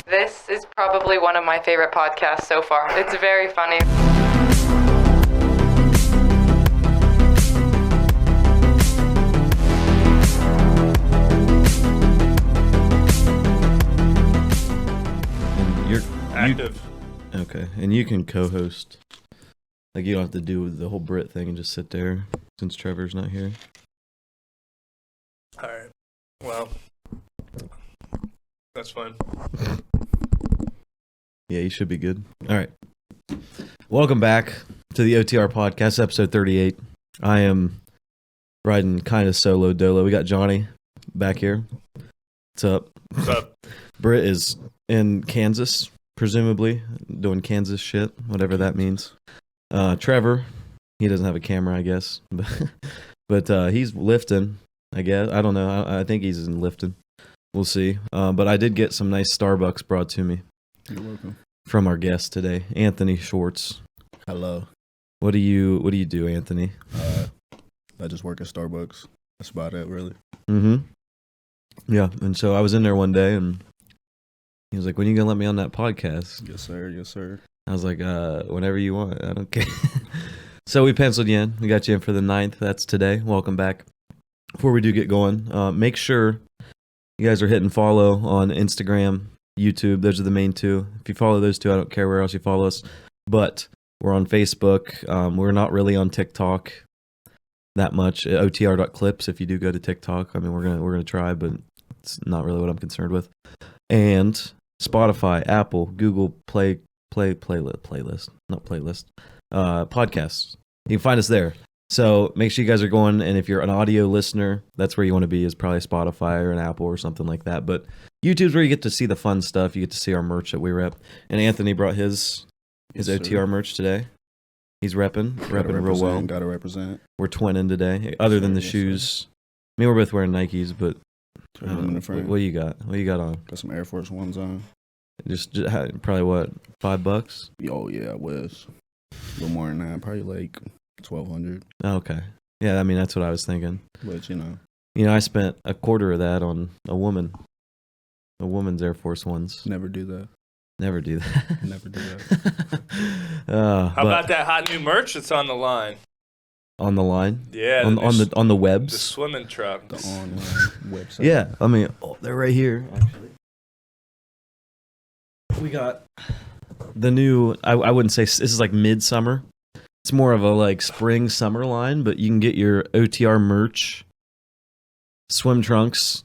This is probably one of my favorite podcasts so far. It's very funny. And you're active. Okay, and you can co-host. Like, you don't have to do the whole Brit thing and just sit there since Trevor's not here. All right. Well, that's fine. Yeah, you should be good. All right. Welcome back to the OTR podcast, episode 38. I am riding kind of solo dolo. We got Johnny back here. What's up? What's up? Britt is in Kansas, presumably, doing Kansas shit, whatever that means. Trevor, he doesn't have a camera, I guess. But he's lifting, I guess. I don't know. I think he's in lifting. We'll see. But I did get some nice Starbucks brought to me. You're welcome. From our guest today, Anthony Swartz. Hello. What do you do, Anthony? I just work at Starbucks. That's about it, really. Mm-hmm. Yeah, and so I was in there one day, and he was like, "When are you gonna let me on that podcast?" Yes, sir. Yes, sir. I was like, "Whenever you want. I don't care." So we penciled you in. We got you in for the 9th. That's today. Welcome back. Before we do get going, make sure you guys are hitting follow on Instagram, YouTube. Those are the main two. If you follow those two, I don't care where else you follow us. But we're on Facebook. We're not really on TikTok that much. OTR.clips. If you do go to TikTok, I mean, we're gonna try, but it's not really what I'm concerned with. And Spotify, Apple, Google playlist, not playlist, podcasts. You can find us there. So make sure you guys are going, and if you're an audio listener, that's where you want to be, is probably Spotify or an Apple or something like that. But YouTube's where you get to see the fun stuff. You get to see our merch that we rep. And Anthony brought his OTR merch today. He's repping real well. Gotta represent. We're twinning today. Other than the shoes, I mean, we're both wearing Nikes, but what do you got? What you got on? Got some Air Force Ones on. Just probably what, $5? Oh yeah, I was a little more than that. Probably like 1,200. Oh, okay. Yeah, I mean, that's what I was thinking. But I spent a quarter of that on a woman's Air Force Ones. Never do that. Never do that. Never do that. How about that hot new merch that's on the line? On the line? Yeah. On the webs? The swimming truck. The online website. Yeah. I mean, they're right here, actually. We got the new, I wouldn't say, this is like midsummer. It's more of a like spring, summer line, but you can get your OTR merch, swim trunks.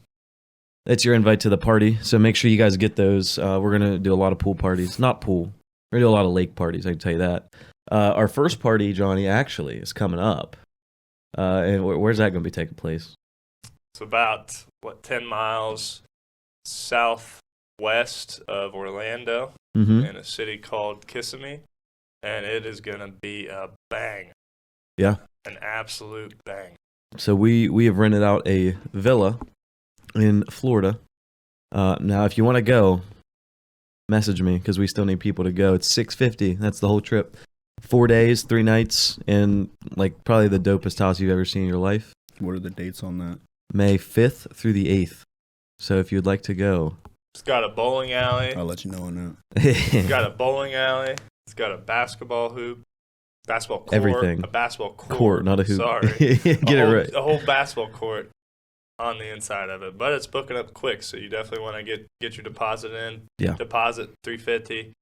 That's your invite to the party. So make sure you guys get those. We're going to do a lot of pool parties. Not pool. We're going to do a lot of lake parties, I can tell you that. Our first party, Johnny, actually is coming up. And where's that going to be taking place? It's about, 10 miles southwest of Orlando in a city called Kissimmee. And it is going to be a bang. Yeah. An absolute bang. So we have rented out a villa in Florida. Now, if you want to go, message me because we still need people to go. It's $650. That's the whole trip. 4 days, 3 nights, and like probably the dopest house you've ever seen in your life. What are the dates on that? May 5th through the 8th. So if you'd like to go. It's got a bowling alley. I'll let you know on that. It's got a bowling alley. It's got a basketball hoop. Basketball court. Everything. A basketball court. Not a hoop. Sorry. Get it right. A whole basketball court on the inside of it. But it's booking up quick, so you definitely want to get your deposit in. Yeah. Deposit $350,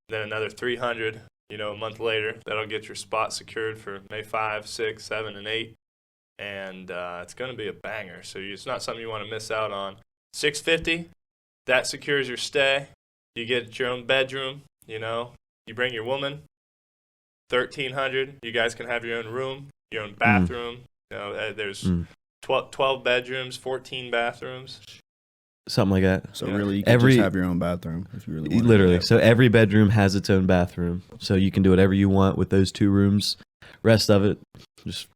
then another $300, a month later. That'll get your spot secured for May 5, 6, 7, and 8. And it's going to be a banger. So it's not something you want to miss out on. $650, that secures your stay. You get your own bedroom, You bring your woman. $1,300, you guys can have your own room, your own bathroom. There's 12 bedrooms, 14 bathrooms. Something like that. So really, you can just have your own bathroom if you really want. Literally. So every bedroom has its own bathroom. So you can do whatever you want with those 2 rooms. Rest of it, just...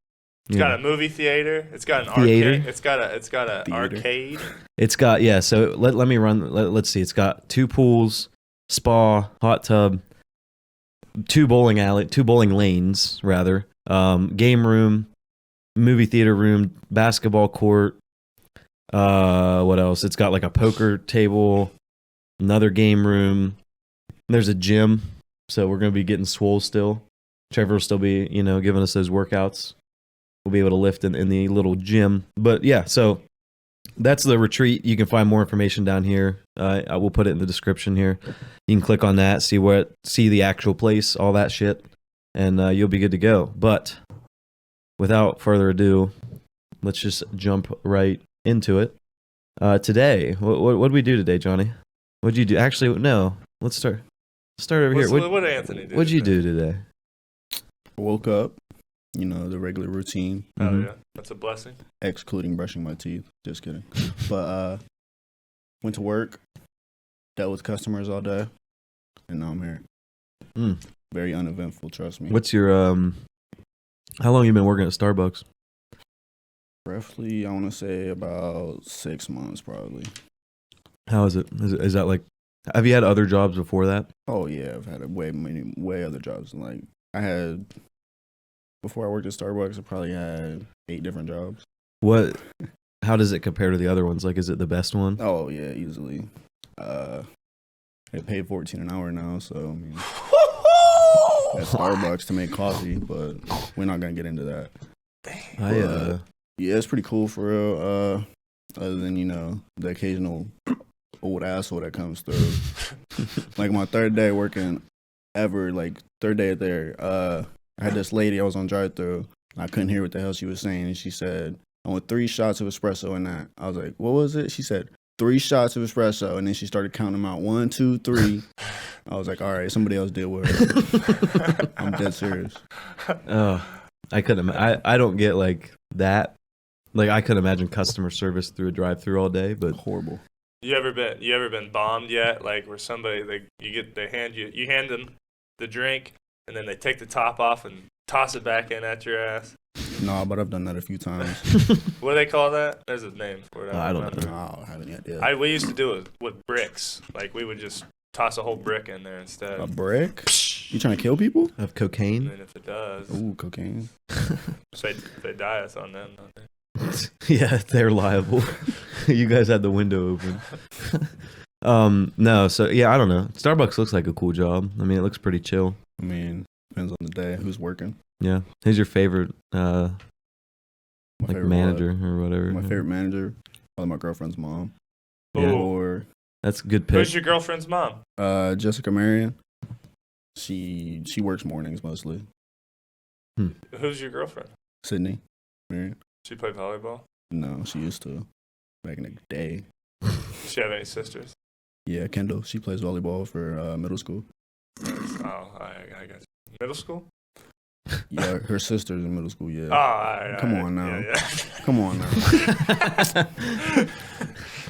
It's got a movie theater. It's got an arcade. It's got an arcade. It's got, yeah, so let me run, let's see. It's got 2 pools, spa, hot tub, 2 bowling lanes, rather. Game room, movie theater room, basketball court. What else? It's got like a poker table, another game room. There's a gym, so we're gonna be getting swole still. Trevor will still be, giving us those workouts. We'll be able to lift in the little gym. But yeah, so that's the retreat. You can find more information down here. I will put it in the description here. You can click on that, see the actual place, all that shit, and you'll be good to go. But without further ado, let's just jump right into it. Today, what did we do today, Johnny? What did you do? Actually, no. Let's start over here. What did Anthony do? What'd you do today? Woke up, the regular routine, Oh yeah, that's a blessing. excluding brushing my teeth. Just kidding. But went to work, dealt with customers all day, and now I'm here. Mm. Very uneventful, trust me. What's your how long you been working at Starbucks? Roughly, I want to say about 6 months, probably. How is it? Is that like, have you had other jobs before that? Oh yeah, I've had way other jobs. Like before I worked at Starbucks, I probably had 8 different jobs. How does it compare to the other ones? Like, is it the best one? Oh yeah, easily. They pay $14 an hour now, so I mean, at Starbucks to make coffee, but we're not gonna get into that. Yeah, it's pretty cool for real. Other than the occasional old asshole that comes through. Like my third day working ever, like third day there. I had this lady. I was on drive-thru. I couldn't hear what the hell she was saying, and she said, "I want 3 shots of espresso in that." I was like, "What was it?" She said, 3 shots of espresso, and then she started counting them out. 1, 2, 3. I was like, all right, somebody else deal with her. I'm dead serious. Oh, I couldn't. I don't get like that. Like I couldn't imagine customer service through a drive-through all day, but Horrible. You ever been bombed yet? Like where somebody they hand them the drink and then they take the top off and toss it back in at your ass. No, but I've done that a few times. What do they call that? There's a name for it. I don't know. No, I don't have any idea. We used to do it with bricks. Like we would just toss a whole brick in there instead. A brick? You trying to kill people? of And cocaine. then if it does, Ooh, cocaine. if they die, it's on them. Don't they? Yeah, they're liable. You guys had the window open. No, so yeah, I don't know. Starbucks looks like a cool job. I mean, it looks pretty chill. I mean, depends on the day. Who's working? Yeah. Who's your favorite My like favorite manager or whatever? My favorite manager? Probably my girlfriend's mom. Yeah. Or That's a good pick. Who's your girlfriend's mom? Jessica Marion. She works mornings mostly. Who's your girlfriend? Sydney Marion. She play volleyball. No, she used to. Back in the day. Does she have any sisters? Yeah, Kendall. She plays volleyball for middle school. Oh, I got you. Middle school? Yeah, her sister's in middle school. Yeah. Oh, all right. Come on now. Yeah. Come on now.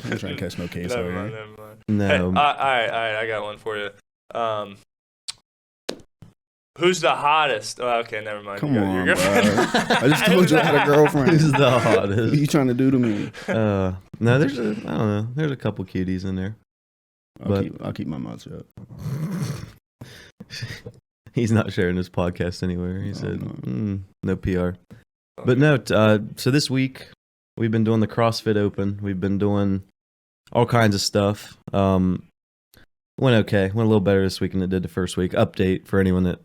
I'm trying to catch no case over here. Never mind. No. Hey, all right. I got one for you. Who's the hottest? Oh, okay, never mind. Come Your on, girlfriend. bro. I just told you I had a girlfriend. Who's the What are hottest? you trying to do to me? No, there's I don't know. There's a couple cuties in there. I'll keep my mouth shut. He's not sharing this podcast anywhere. He said, no. no PR. But no, so this week we've been doing the CrossFit Open. We've been doing all kinds of stuff. Went okay. Went a little better this week than it did the first week. Update for anyone that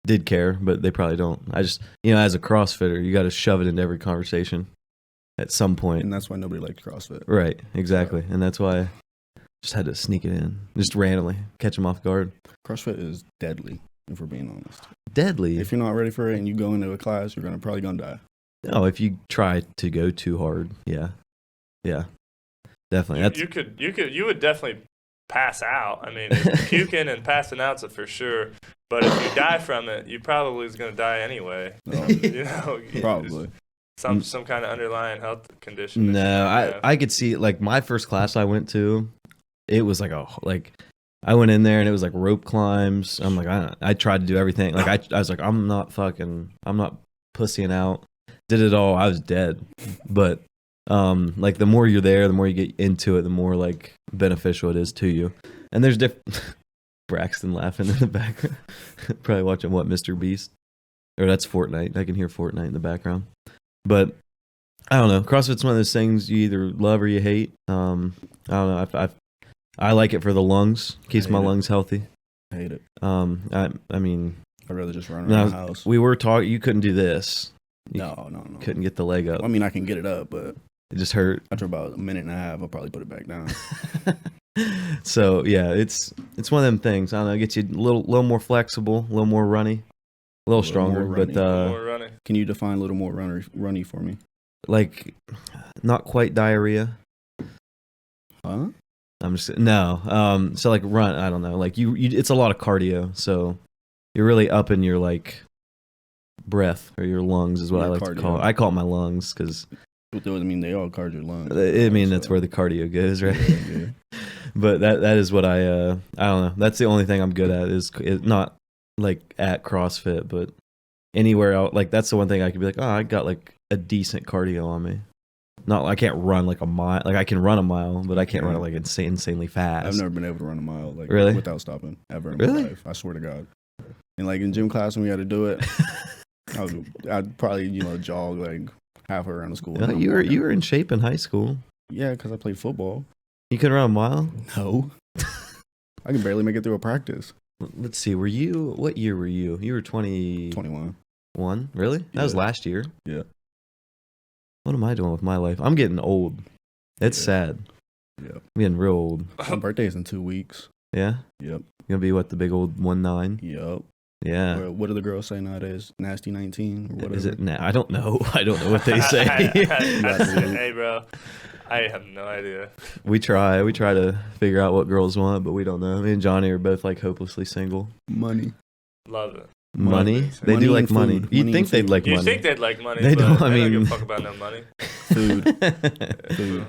did care, but they probably don't. I just, as a CrossFitter, you got to shove it into every conversation at some point. And that's why nobody likes CrossFit. Right, exactly. And that's why I just had to sneak it in, just randomly, catch them off guard. CrossFit is deadly, if we're being honest. Deadly. If you're not ready for it and you go into a class, you're probably gonna die. No, if you try to go too hard, yeah, definitely. You would definitely pass out. I mean, puking and passing out's for sure. But if you die from it, you probably is going to die anyway. Probably. Some kind of underlying health condition. No, I could see like my first class I went to, it was like I went in there and it was like rope climbs. I'm like, I tried to do everything. Like I was like, I'm not pussying out. Did it all. I was dead. But like the more you're there, the more you get into it, the more like beneficial it is to you. And there's different. Braxton laughing in the background. Probably watching Mr. Beast, or that's Fortnite. I can hear Fortnite in the background. But I don't know. CrossFit's one of those things you either love or you hate. I don't know. I like it for the lungs. Keeps my hate it. lungs healthy. I hate it. I mean, I'd rather just run around the house. we were talking. You couldn't do this. You No. couldn't get the leg up. I mean, I can get it up, but It just hurt. after about a minute and a half, I'll probably put it back down. So yeah, it's one of them things. I don't know. It gets you a little more flexible, a little more runny, a little stronger. more But runny. More running. Can you define a little more runny for me? like, not quite diarrhea. Huh? I'm just no. So like run. I don't know. Like you it's a lot of cardio. So you're really up in your like breath or your lungs is what Yeah, I like to cardio. call it. I call it my lungs because I mean, they all guard your lungs. I mean that's so- where the cardio goes, right? Yeah. But that is what I don't know. That's the only thing I'm good at is not like at CrossFit, but anywhere else. Like that's the one thing I could be like, oh, I got like a decent cardio on me. Not I can't run like a mile. Like I can run a mile, but I can't run it like insanely fast. I've never been able to run a mile like Really? without stopping ever in my Really? life. I swear to God. And like in gym class when we had to do it, I'd probably jog like halfway around the school. No, you were in shape in high school. Yeah, because I played football. You could run a mile. No, I can barely make it through a practice. Let's see. What year were you? You were 21. 21. Really? That was Yeah. last year. Yeah. What am I doing with my life? I'm getting old. It's Yeah. sad. Yep. I'm getting real old. My birthday's in 2 weeks. Yeah. Yep. Gonna be what, the big old 19? Yep. Yeah. Or what do the girls say nowadays? Nasty 19 or whatever. Is it now? I don't know. I don't know what they say. Hey, bro. I have no idea. We try to figure out what girls want, but we don't know. Me and Johnny are both like hopelessly single. Money? Love it. Money? Money They do and like money. food. You'd Money think and they'd food. like You money. think they'd like money, They but don't, I they don't mean- give a fuck about no money. Food. Food.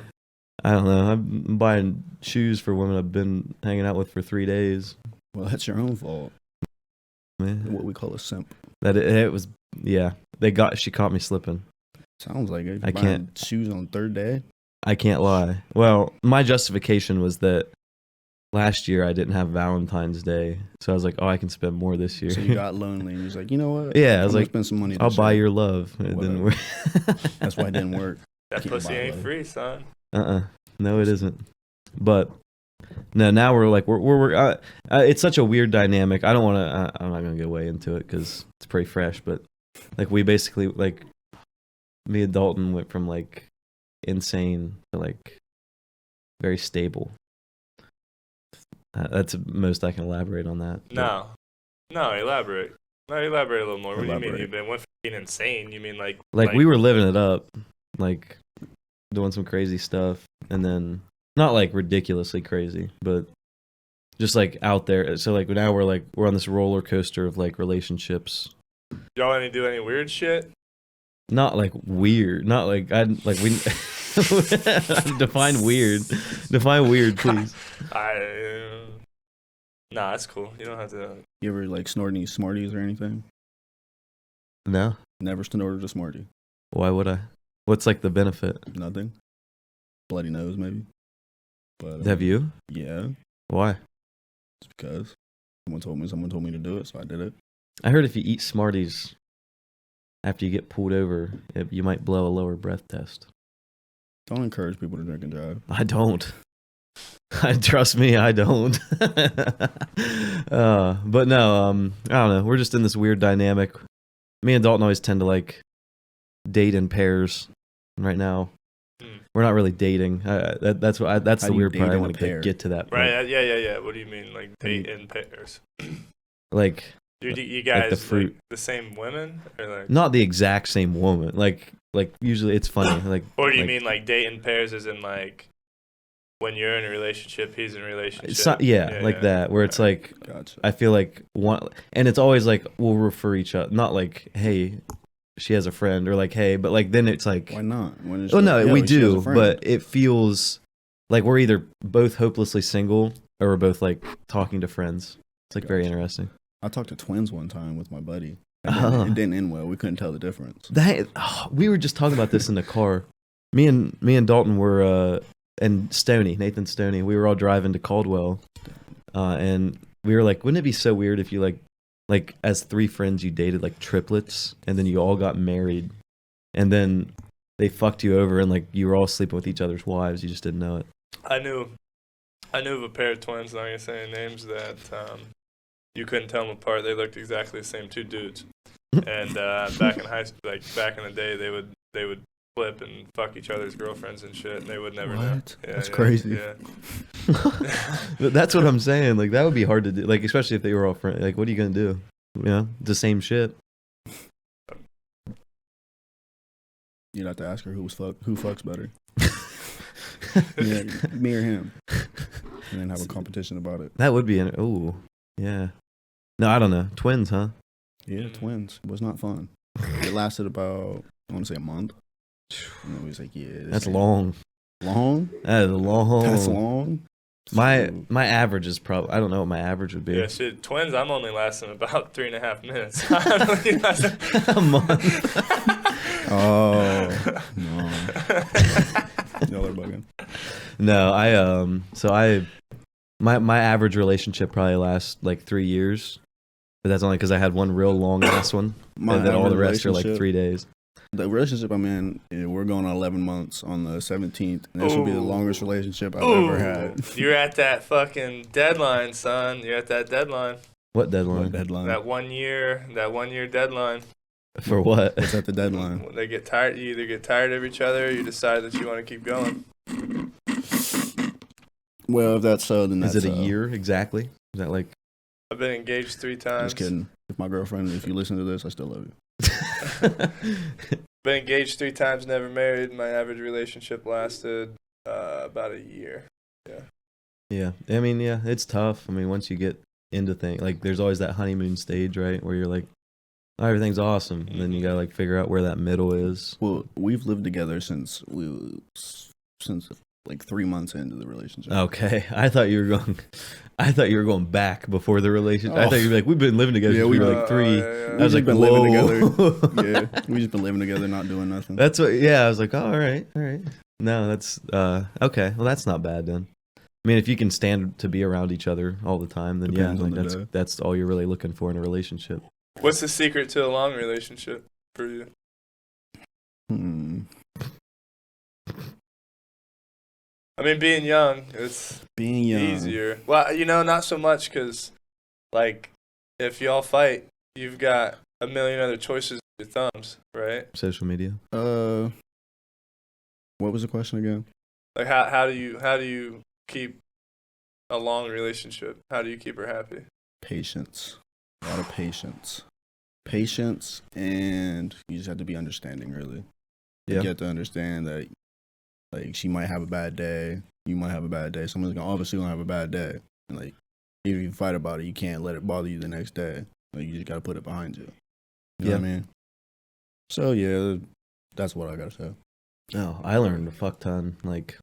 I don't know. I'm buying shoes for women I've been hanging out with for 3 days. Well, that's your own fault. Man, What we call a simp. it was yeah. She caught me slipping. Sounds like it. I Buying can't- shoes on the third day. I can't lie. Well, my justification was that last year I didn't have Valentine's Day, so I was like, oh, I can spend more this year. So you got lonely and you was like, you know what? Yeah, I was I'm gonna like, spend some money. I'll this buy year. your love. It didn't work. That's why it didn't work. That Can't pussy buy ain't love. free, son. No, it isn't. But no, now we're like it's such a weird dynamic. I don't want to. I'm not gonna get way into it because it's pretty fresh. But like we basically like me and Dalton went from like insane to like very stable. That's the most I can elaborate on that. No, elaborate. No, elaborate a little more. What do you mean? Elaborate. You've been went from being insane. You mean like Like we were living it up, like doing some crazy stuff, and then not like ridiculously crazy, but just like out there. So like now we're on this roller coaster of like relationships. y'all any do any weird shit? Not like weird, not like I like we define weird. Define weird, please. Nah, that's cool. You don't have to. You ever like snort any Smarties or anything? No, Never snorted a Smartie. why would I? What's like the benefit? Nothing. Bloody nose, maybe. But Have you? Yeah, Why? it's because someone told me to do it, so I did it. I heard if you eat Smarties after you get pulled over, you might blow a lower breath test. Don't encourage people to drink and drive. I don't. Trust me, I don't. But no, I don't know. We're just in this weird dynamic. Me and Dalton always tend to like date in pairs. Right now, we're not really dating. That's the How do you weird date part. I in want a to pair? get to that point. Right? Yeah. What do you mean, like date in pairs? Like You guys the fruit. like the same women, or like? not the exact same woman. Like usually it's funny. Like Or do you like, mean like date in pairs, as in like when you're in a relationship, he's in a relationship? it's not, yeah, like that. Where it's like Gotcha. I feel like one, and it's always like we'll refer each other. Not like hey, she has a friend, or like hey, but like then it's like Why not? When it's oh like, no, yo, we she has a do, friend. but it feels like we're either both hopelessly single or we're both like talking to friends. It's like very Gotcha. interesting. I talked to twins one time with my buddy. Oh. It didn't end well. We couldn't tell the difference. We were just talking about this in the car. Me and Dalton were and Nathan Stoney. We were all driving to Caldwell, and we were like, wouldn't it be so weird if you like as three friends you dated like triplets, and then you all got married, and then they fucked you over, and like you were all sleeping with each other's wives. You just didn't know it. I knew I knew of a pair of twins, not gonna say any names, that you couldn't tell them apart. They looked exactly the same, two dudes. And back in back in the day, they would flip and fuck each other's girlfriends and shit, and they would never know. What? Yeah, That's crazy. Yeah. But that's what I'm saying. Like that would be hard to do. Like especially if they were all friends. Like what are you gonna do? You know, the same shit. You'd have to ask her who fucks better. Yeah, me or him, and then have a competition about it. That would be oh yeah. No, I don't know. Twins, huh? Yeah, twins. It was not fun. It lasted about, I want to say, a month. And it was like, yeah, That's long. Long? That is long. That's long. My average is probably, I don't know what my average would be. Yeah, shit. Twins, I'm only lasting about 3.5 minutes. I don't think that's A month. Oh no. Y'all are bugging. No, my average relationship probably lasts like 3 years, but that's only because I had one real long ass one, and then all the rest are like 3 days. The relationship I'm in, we're going on 11 months on the 17th, and this will be the longest relationship I've ever had. You're at that fucking deadline, son. You're at that deadline. What deadline? What deadline? That 1 year deadline. For what? What's at the deadline? When they get tired, you either get tired of each other, or you decide that you want to keep going. Well, if that's so, then that's Is it a year exactly? Is that like? I've been engaged 3 times. Just kidding. If my girlfriend, if you listen to this, I still love you. Been engaged 3 times, never married. My average relationship lasted about a year. Yeah. Yeah, I mean, yeah, it's tough. I mean, once you get into things, like there's always that honeymoon stage, right, where you're like, oh, everything's awesome, and then you gotta like figure out where that middle is. Well, we've lived together since like 3 months into the relationship. Okay, I thought you were going back before the relationship. I thought you were like, we've been living together since we were like 3. Yeah. I was like, been whoa. living together. Yeah, we just been living together, not doing nothing. That's what. Yeah, I was like, oh, all right. No, that's okay. Well, that's not bad then. I mean, if you can stand to be around each other all the time, then Depends yeah, on like the day. that's all you're really looking for in a relationship. What's the secret to a long relationship for you? I mean, being young, it's Being young. easier. Well, not so much because, like, if y'all fight, you've got a million other choices with your thumbs, right? Social media. What was the question again? Like, how do you keep a long relationship? How do you keep her happy? Patience. A lot of patience. Patience, and you just have to be understanding, really. Yeah. You have to understand that, like, she might have a bad day. You might have a bad day. Someone's obviously gonna have a bad day. And, like, if you fight about it, you can't let it bother you the next day. Like, you just gotta put it behind you. You know what I mean? So, yeah, that's what I gotta say. No, I learned a fuck ton. Like,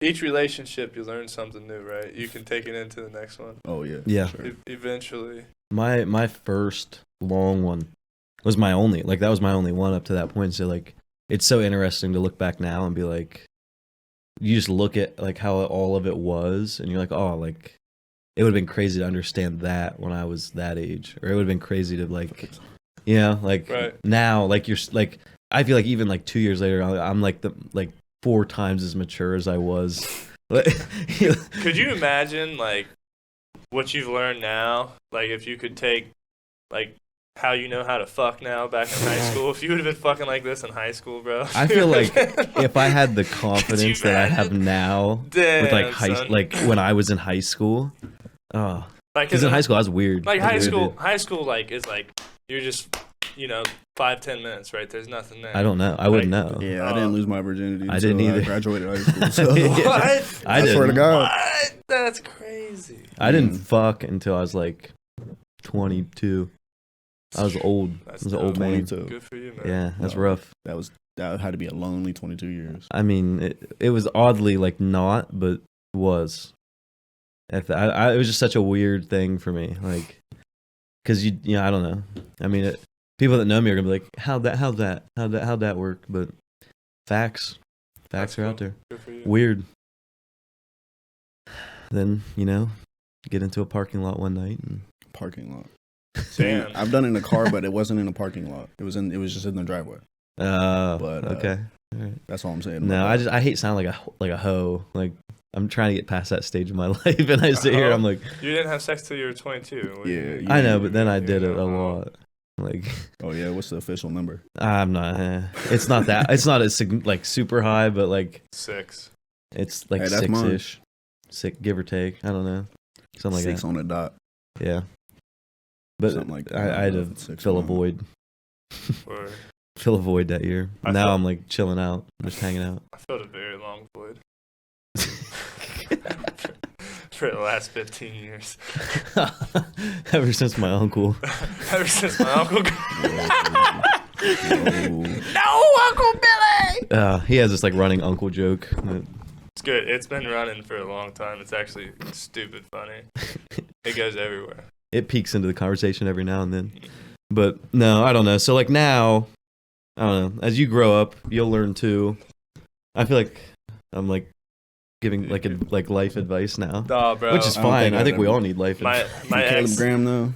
Each relationship, you learn something new, right? You can take it into the next one. Oh, yeah. Yeah. Sure. Eventually. my first long one was my only. Like, that was my only one up to that point. So, like, it's so interesting to look back now and be like, you just look at like how all of it was, and you're like, oh, like it would have been crazy to understand that when I was that age, or it would have been crazy to like, like Right. now, like you're like, I feel like even like 2 years later, I'm like 4 times as mature as I was. Could you imagine like what you've learned now? Like if you could take like how you know how to fuck now back in high school, if you would have been fucking like this in high school, bro. I feel like if I had the confidence that I have imagine? now Damn, with like son. like when I was in high school, Like, because in high school I was weird. Like I was high a weird school, high school like is like you're just 5-10 minutes, right? There's nothing there. dude. I don't know. I wouldn't know. Yeah, I didn't lose my virginity. I didn't until either. I graduated high school. So. What? I didn't. swear to God. What? That's crazy. I didn't fuck until I was like 22. I was old. I was an old man. 22. Good for you, man. Yeah, that's No. rough. That had to be a lonely 22 years. I mean, it was oddly like not, but was. It was just such a weird thing for me, like, because I don't know. I mean, people that know me are gonna be like, how'd that work? But facts That's are cool. out there. Good for you. Weird. Then get into a parking lot one night and Parking lot. Damn. I've done it in a car, but it wasn't in a parking lot. It was just in the driveway. But, okay. All right. That's all I'm saying. No, I hate sounding like a hoe. Like I'm trying to get past that stage of my life, and I sit here, I'm like, you didn't have sex till you were 22. Yeah, I know, but then I did it a lot. Like, oh yeah, what's the official number? I'm not. It's not that. It's not as like super high, but like 6. it's like Hey, that's 6-ish, give or take. I don't know, something like 6 that. on the dot. Yeah, but Something like that. I had to fill a void. Or Fill a void that year. Now I'm like chilling out, just hanging out. I filled a very long void. For the last 15 years. Ever since my uncle. Ever since my uncle. No, Uncle Billy! He has this like running uncle joke. It's good. It's been running for a long time. It's actually stupid funny. It goes everywhere. It peeks into the conversation every now and then. But no, I don't know. So like now, I don't know. As you grow up, you'll learn too. I feel like I'm like giving like life advice now, Nah, bro. which is fine. I think we all need life advice. My Caleb ex, Graham though.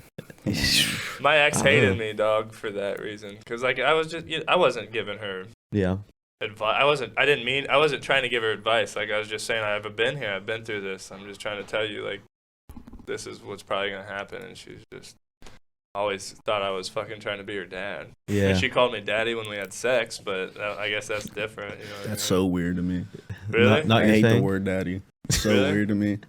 my ex I don't hated know. me, dog, for that reason. Cause like I wasn't giving her Yeah. advice. I wasn't trying to give her advice. Like I was just saying, I've been here. I've been through this. I'm just trying to tell you, like, this is what's probably gonna happen. And she's just always thought I was fucking trying to be her dad. Yeah. And she called me daddy when we had sex, but I guess that's different. You know what That's I mean? so weird to me. Really? Not I your hate thing? the word daddy. It's so Really? weird to me.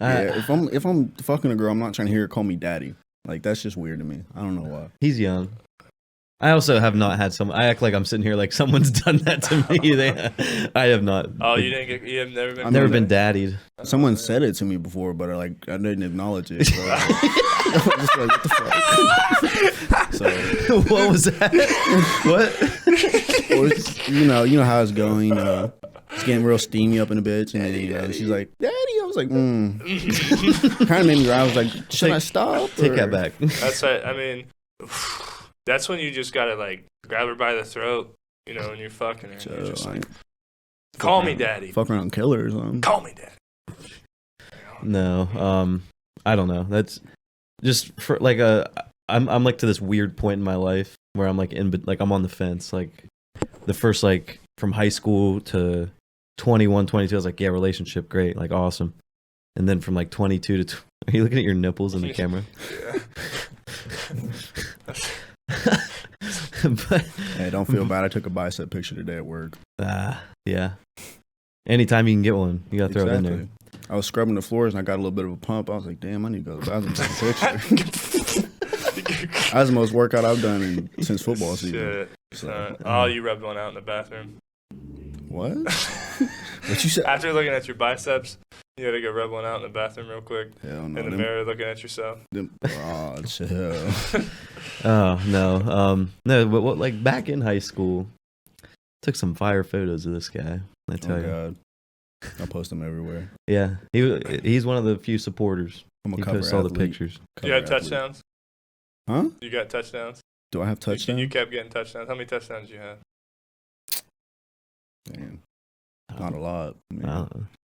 Yeah, if I'm fucking a girl, I'm not trying to hear her call me daddy. Like that's just weird to me. I don't know why. He's young. I also have not had I act like I'm sitting here like someone's done that to me. I have not. Oh, you have never been. I've never been daddied. Someone said it to me before, but I didn't acknowledge it. So I was just like, what the fuck? So What was that? What? or you know how it's going. You know, it's getting real steamy up in the bitch, and then she's like, "Daddy," I was like, kind of made me cry. I was like, "Should I stop?" Take or- that back. That's right. I mean, that's when you just gotta like grab her by the throat, you know, and you're fucking her. And you're just like, call me daddy. Fuck around, kill her or something. Call me daddy. No, I don't know. That's just for like I'm like to this weird point in my life where I'm like I'm on the fence. Like the first like from high school to 21, 22, I was like, yeah, relationship, great, like awesome. And then from like 22 to are you looking at your nipples in the camera? But Hey, don't feel bad. I took a bicep picture today at work. yeah. Anytime you can get one, you gotta throw it in there. I was scrubbing the floors and I got a little bit of a pump. I was like, damn, I need to go to the bathroom and take a picture. That's the most workout I've done since football season. Shit. So, Oh, you rubbed one out in the bathroom. what? What you said? After looking at your biceps, you had to go rub one out in the bathroom real quick. Hell no. In the mirror, looking at yourself. Oh, chill. Oh no, no. But what like back in high school, took some fire photos of this guy. I tell Oh you. God. I'll post them everywhere. Yeah, he's one of the few supporters. I'm a He cover posts all the athlete. pictures. Do you have Cover athlete. touchdowns? Huh? You got touchdowns? Do I have touchdowns? You kept getting touchdowns. How many touchdowns do you have? Damn. Not a lot. I mean, Uh,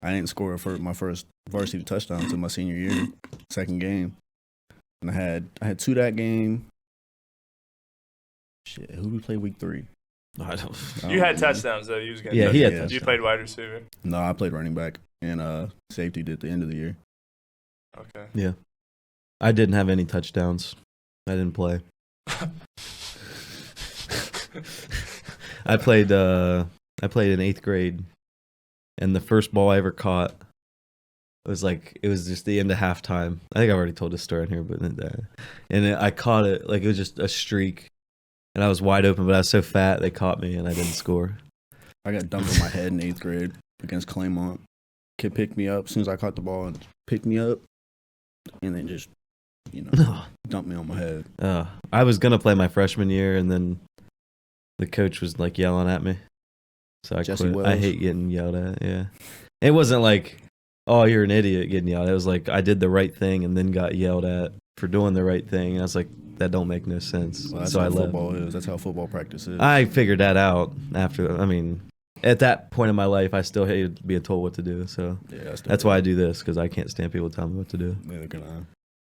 I didn't score for my first varsity touchdown until my senior year, second game. And I had 2 that game. Shit, who did we play week 3? I don't. You had touchdowns though. You was getting Yeah, he had touchdowns. You touchdowns. played wide receiver. No, I played running back and safety at the end of the year. Okay. Yeah, I didn't have any touchdowns. I didn't play. I played in 8th grade, and the first ball I ever caught was just the end of halftime. I think I already told this story in here, but I caught it like it was just a streak, and I was wide open, but I was so fat they caught me and I didn't score. I got dumped on my head in 8th grade against Claymont. Kid picked me up as soon as I caught the ball and picked me up, and then just, dumped me on my head. I was gonna play my freshman year, and then the coach was like yelling at me, so I Jesse quit. Wells. I hate getting yelled at. Yeah, it wasn't like, oh, you're an idiot getting yelled at. It was like I did the right thing and then got yelled at for doing the right thing. And I was like, that don't make no sense. Well, that's so how I left. football is. That's how football practice is. I figured that out after. I mean, at that point in my life, I still hated being told what to do. So yeah, that's why I do this, because I can't stand people telling me what to do. Neither can I.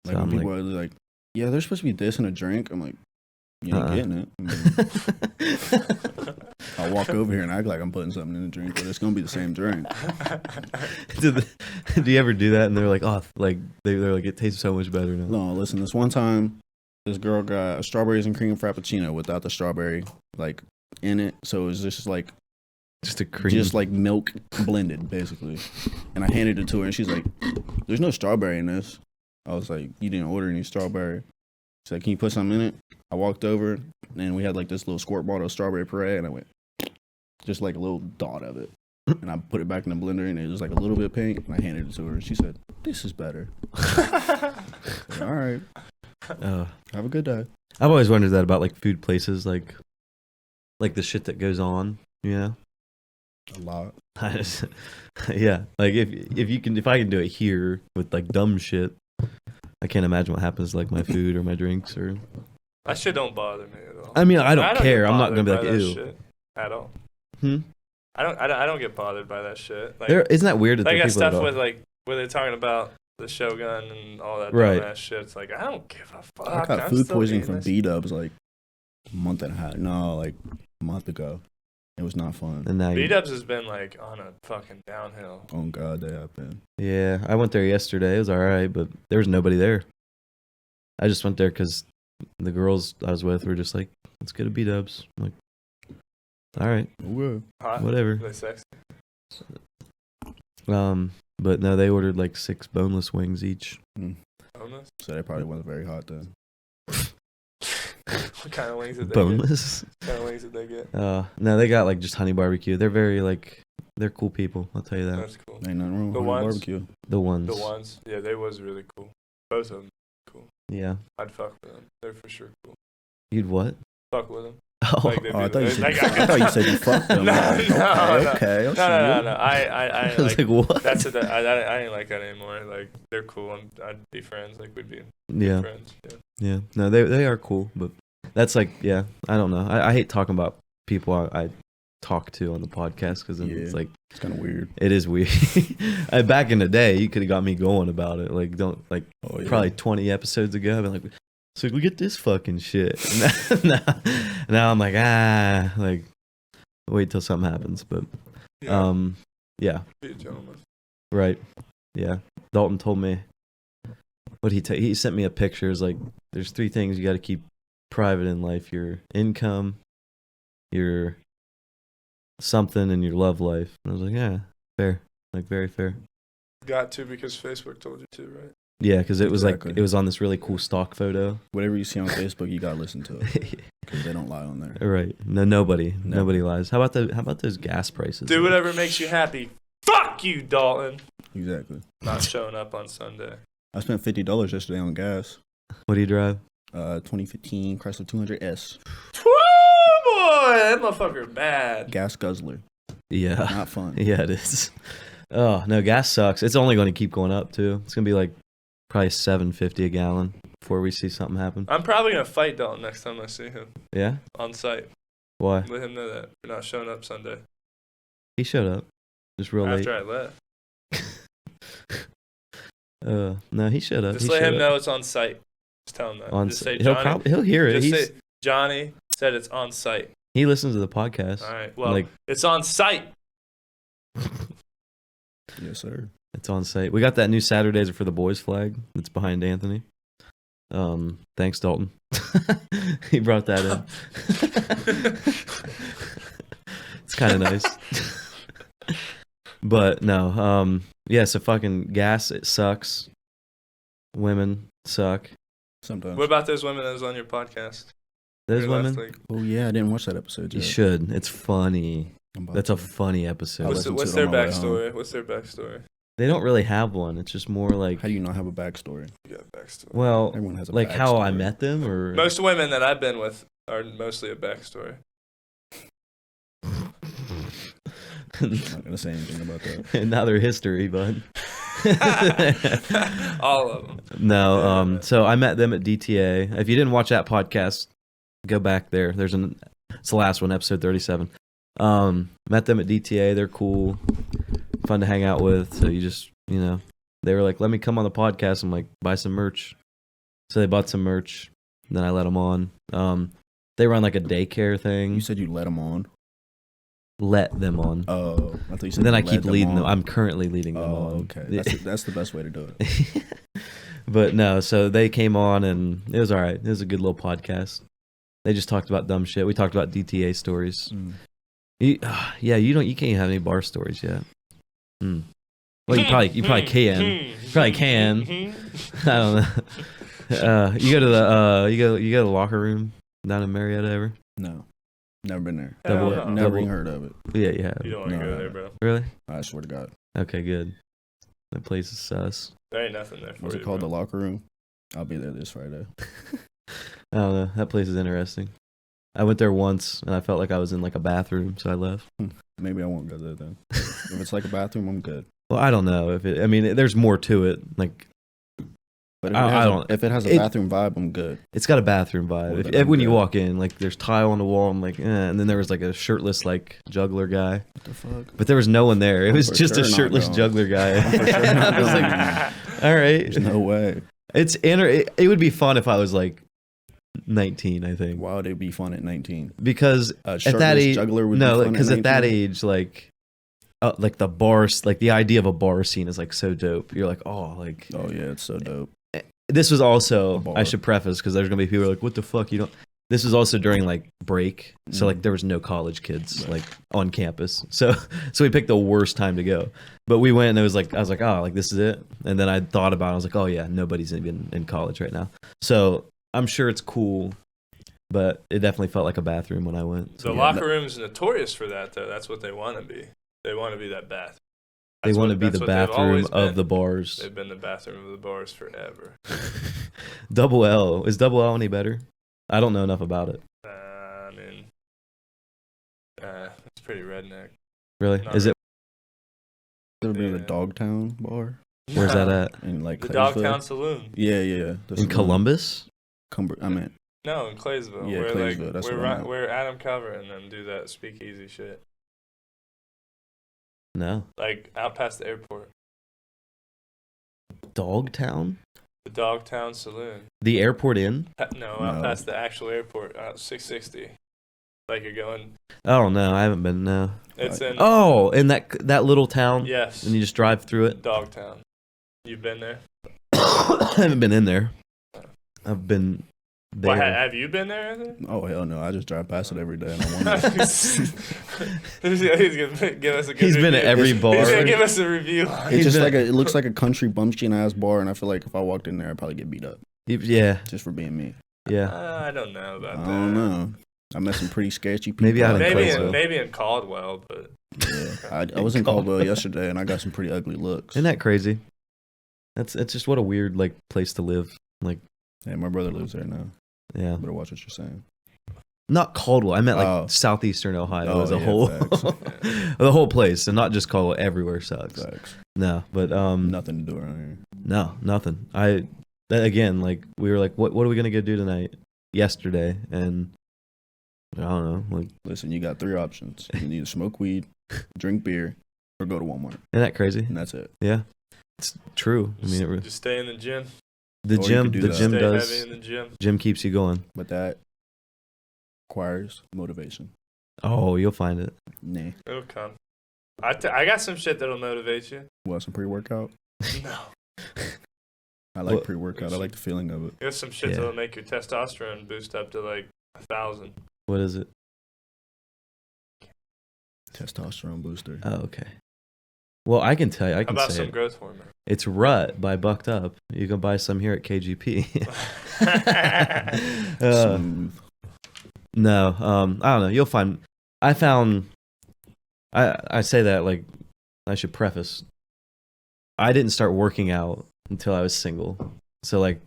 So Like I'm when people are like, yeah, there's supposed to be this in a drink. I'm like, you ain't getting it. I I'll walk over here and act like I'm putting something in the drink, but it's gonna be the same drink. do you ever do that? And they're like, oh, like they're like, it tastes so much better now. No, listen. This one time, this girl got a strawberries and cream frappuccino without the strawberry like in it, so it was just like milk blended basically. And I handed it to her, and she's like, "There's no strawberry in this." I was like, "You didn't order any strawberry." She's like, "Can you put something in it?" I walked over, and we had like this little squirt bottle of strawberry puree, and I went just like a little dot of it, and I put it back in the blender, and it was like a little bit pink, and I handed it to her, and she said, "This is better." Like, all right. Have a good day. I've always wondered that about like food places, like the shit that goes on, you know? A lot. Yeah, like if I can do it here with like dumb shit, I can't imagine what happens to like my food or my drinks or. That shit don't bother me at all. I mean, I don't care. I'm not gonna be like, that ew. shit at all. I don't get bothered by that shit. Like, isn't that weird that like there are got people that stuff are? with like where they're talking about the Shogun and all that Right. dumbass shit. It's like, I don't give a fuck. I got food poisoning from B-dubs like a month and a half. No, like a month ago. It was not fun. And now B-dubs has been like on a fucking downhill. Oh God, they have been. Yeah, I went there yesterday. It was all right, but there was nobody there. I just went there because the girls I was with were just like, "Let's go to B-dubs." I'm like, all right, Okay. Hot? whatever. They sexy. But no, they ordered like 6 boneless wings each. Boneless? So they probably wasn't very hot then. What kind of wings did they Boneless? get? What kind of wings did they get? No, they got like just honey barbecue. They're very like, they're cool people. I'll tell you that. That's cool. Ain't nothing wrong with The honey ones? barbecue. The ones. The ones? Yeah, they was really cool. Both of them cool. Yeah. I'd fuck with them. They're for sure cool. You'd what? Fuck with them. Oh, Like, they'd Oh, I be thought you like- said, like, I thought you said you fucked them. No, I was like, no. okay. I'll see No. you. I I was like, what? That's it. I ain't like that anymore. Like, they're cool. I'd be friends. Like, we'd be Yeah. friends. Yeah. Yeah. No, they are cool, but that's like, yeah, I don't know. I hate talking about people I talk to on the podcast because it's like, It's kind of weird. it is weird. Back in the day, you could have got me going about it. Like, probably 20 episodes ago, I've been like, so we get this fucking shit. now I'm like, like, wait till something happens. But, yeah, Be a gentleman. right. Yeah. Dalton told me, he sent me a picture. It's like, there's 3 things you got to keep private in life: your income, your something, and your love life. And I was like, yeah, fair. Like, very fair. Got to because Facebook told you to, right? Yeah, because it was Exactly. like, it was on this really cool stock photo. Whatever you see on Facebook, you gotta listen to it because they don't lie on there. Right. No, nobody lies. How about those gas prices? Do whatever makes you happy. Fuck you, Dalton. Exactly. Not showing up on Sunday. I spent $50 yesterday on gas. What do you drive? 2015 Chrysler 200S. Woo, boy, that motherfucker bad. Gas guzzler. Yeah. Not fun. Yeah, it is. Oh, no, gas sucks. It's only going to keep going up, too. It's going to be like probably $7.50 a gallon before we see something happen. I'm probably gonna fight Dalton next time I see him Yeah? on site. Why? Let him know that you're not showing up Sunday. He showed up. Just real late. After I left. No, he showed up. Just He let showed him up. know it's on site. Just tell him that. On Just say site. Johnny. He'll hear it. Just say Johnny said it's on site. He listens to the podcast. All right. Well, Like- it's on site. Yes, sir. It's on site. We got that new Saturdays Are for the Boys flag that's behind Anthony. Thanks, Dalton. He brought that in. It's kind of nice. But no, yeah, so fucking gas, it sucks. Women suck. Sometimes. What about those women that was on your podcast? Those Your last women, week? Oh yeah, I didn't watch that episode you yet. should. It's funny. I'm about That's a to. funny episode. I'll What's, listen what's to it their on my way home. backstory? What's their backstory? They don't really have one. It's just more like, How do you not have a backstory? You got backstory. well, Everyone has a like how I backstory. met them, or Most women that I've been with are mostly a backstory. I'm not gonna say anything about that. now they're history, bud. All of them. No, so I met them at DTA. If you didn't watch that podcast, go back there. It's the last one, episode 37. Met them at DTA. They're cool, fun to hang out with. So you just, they were like, let me come on the podcast. I'm like, buy some merch. So they bought some merch. And then I let them on. They run like a daycare thing. You said you let them on. let them on. Oh, I thought you said And then I led keep leading them. on. I'm currently leading them Oh, on. okay. That's the best way to do it. But no, so they came on and it was all right. It was a good little podcast. They just talked about dumb shit. We talked about DTA stories. You can't have any bar stories yet. Well, you probably can. You probably can. I don't know. You go to the locker room down in Marietta ever? No, never been there. Hell Never no. even heard of it. Yeah, you have. You don't want to No. go there, bro. Really? I swear to God. Okay, good. That place is sus. There ain't nothing there for What's you, it called? bro. The locker room. I'll be there this Friday. I don't know. That place is interesting. I went there once and I felt like I was in like a bathroom, so I left. Maybe I won't go there then. If it's like a bathroom, I'm good. Well, I don't know if it. I mean, there's more to it. Like, But if it has a it- bathroom vibe, I'm good. it's got a bathroom vibe. Well, If, then I'm when you good. walk in, like, there's tile on the wall. I'm like, and then there was like a shirtless like juggler guy, What the fuck? but there was no one there. It I'm was for just a sure not shirtless going. juggler guy. I'm for sure not I was going. like, all right, There's no way. it would be fun if I was like 19, I think, Why would it be fun at 19? because A at that shirtless age, juggler would no, be fun because at that 19? age, like the bars, like the idea of a bar scene is like so dope. You're like, oh, like Oh yeah, it's so dope. this was also, A bar. I should preface because there's gonna be people who are like, what the fuck, you don't. This was also during like break, so like there was no college kids like on campus, so we picked the worst time to go. But we went and it was like I was like, oh, like this is it. And then I thought about it, I was like, oh yeah, nobody's even in college right now. So I'm sure it's cool, but it definitely felt like a bathroom when I went. The locker room's notorious for that, though. That's what they want to be. They want to be that bath. They want to be the bathroom of the bars. They've been the bathroom of the bars forever. Double L, is Double L any better? I don't know enough about it. I mean, it's pretty redneck. Really? Not Is it? Ever been to the Yeah. Dogtown bar Where's that at? in like The Claysville? Dogtown Saloon. Yeah. The In saloon. Columbus? I mean, No, in Claysville. Yeah, where, Claysville, Like, that's where, what I meant. where Adam Cover and them do that speakeasy shit. No. Like, out past the airport. Dogtown? The Dogtown Saloon. The airport inn? No, out No. past the actual airport. Out 660. Like, you're going... Oh no, I haven't been. No. It's in... Oh, in that little town. Yes. And you just drive through it. Dogtown. You've been there? I haven't been in there. I've been there. Why, have you been there, Anthony? oh hell no, I just drive past it every day and I wonder. He's gonna give us a good He's been review. at every bar. He's gonna give us a review. It's just been- like it looks like a country bumpkin ass bar, and I feel like if I walked in there, I'd probably get beat up Yeah, just for being me. yeah. I don't know about I that. don't know. I met some pretty sketchy people. Maybe out in Maybe Claysville. maybe in Caldwell, but Yeah, I was in Caldwell yesterday, and I got some pretty ugly looks. Isn't that crazy? It's just what a weird like place to live. Like, Yeah, my brother lives there now. yeah. Better watch what you're saying. Not Caldwell. I meant like Oh. southeastern Ohio Oh, as a yeah, whole. facts. The whole place, and not just Caldwell. Everywhere sucks. Facts. No, but Nothing to do around here. no, nothing. Again, like we were like, what are we gonna go do tonight? Yesterday, and I don't know. Like, Listen, you got 3 options. You can either smoke weed, drink beer, or go to Walmart, isn't that crazy? and that's it. Yeah, it's true. I mean, just stay in the gym. the Or you gym, could do the that. gym Stay does. heavy in the gym. Gym keeps you going. But that requires motivation. Oh, you'll find it. Nah. It'll come. I got some shit that'll motivate you. Well, some pre-workout. No. I like What- pre-workout. I like the feeling of it. There's some shit Yeah. that'll make your testosterone boost up to like 1,000. What is it? Testosterone booster. Oh, okay. Well, I can tell you. I How can about say some it. growth hormone? It's Rut by Bucked Up. You can buy some here at KGP. Smooth. No, I don't know. You'll find. I say that like I should preface. I didn't start working out until I was single, so like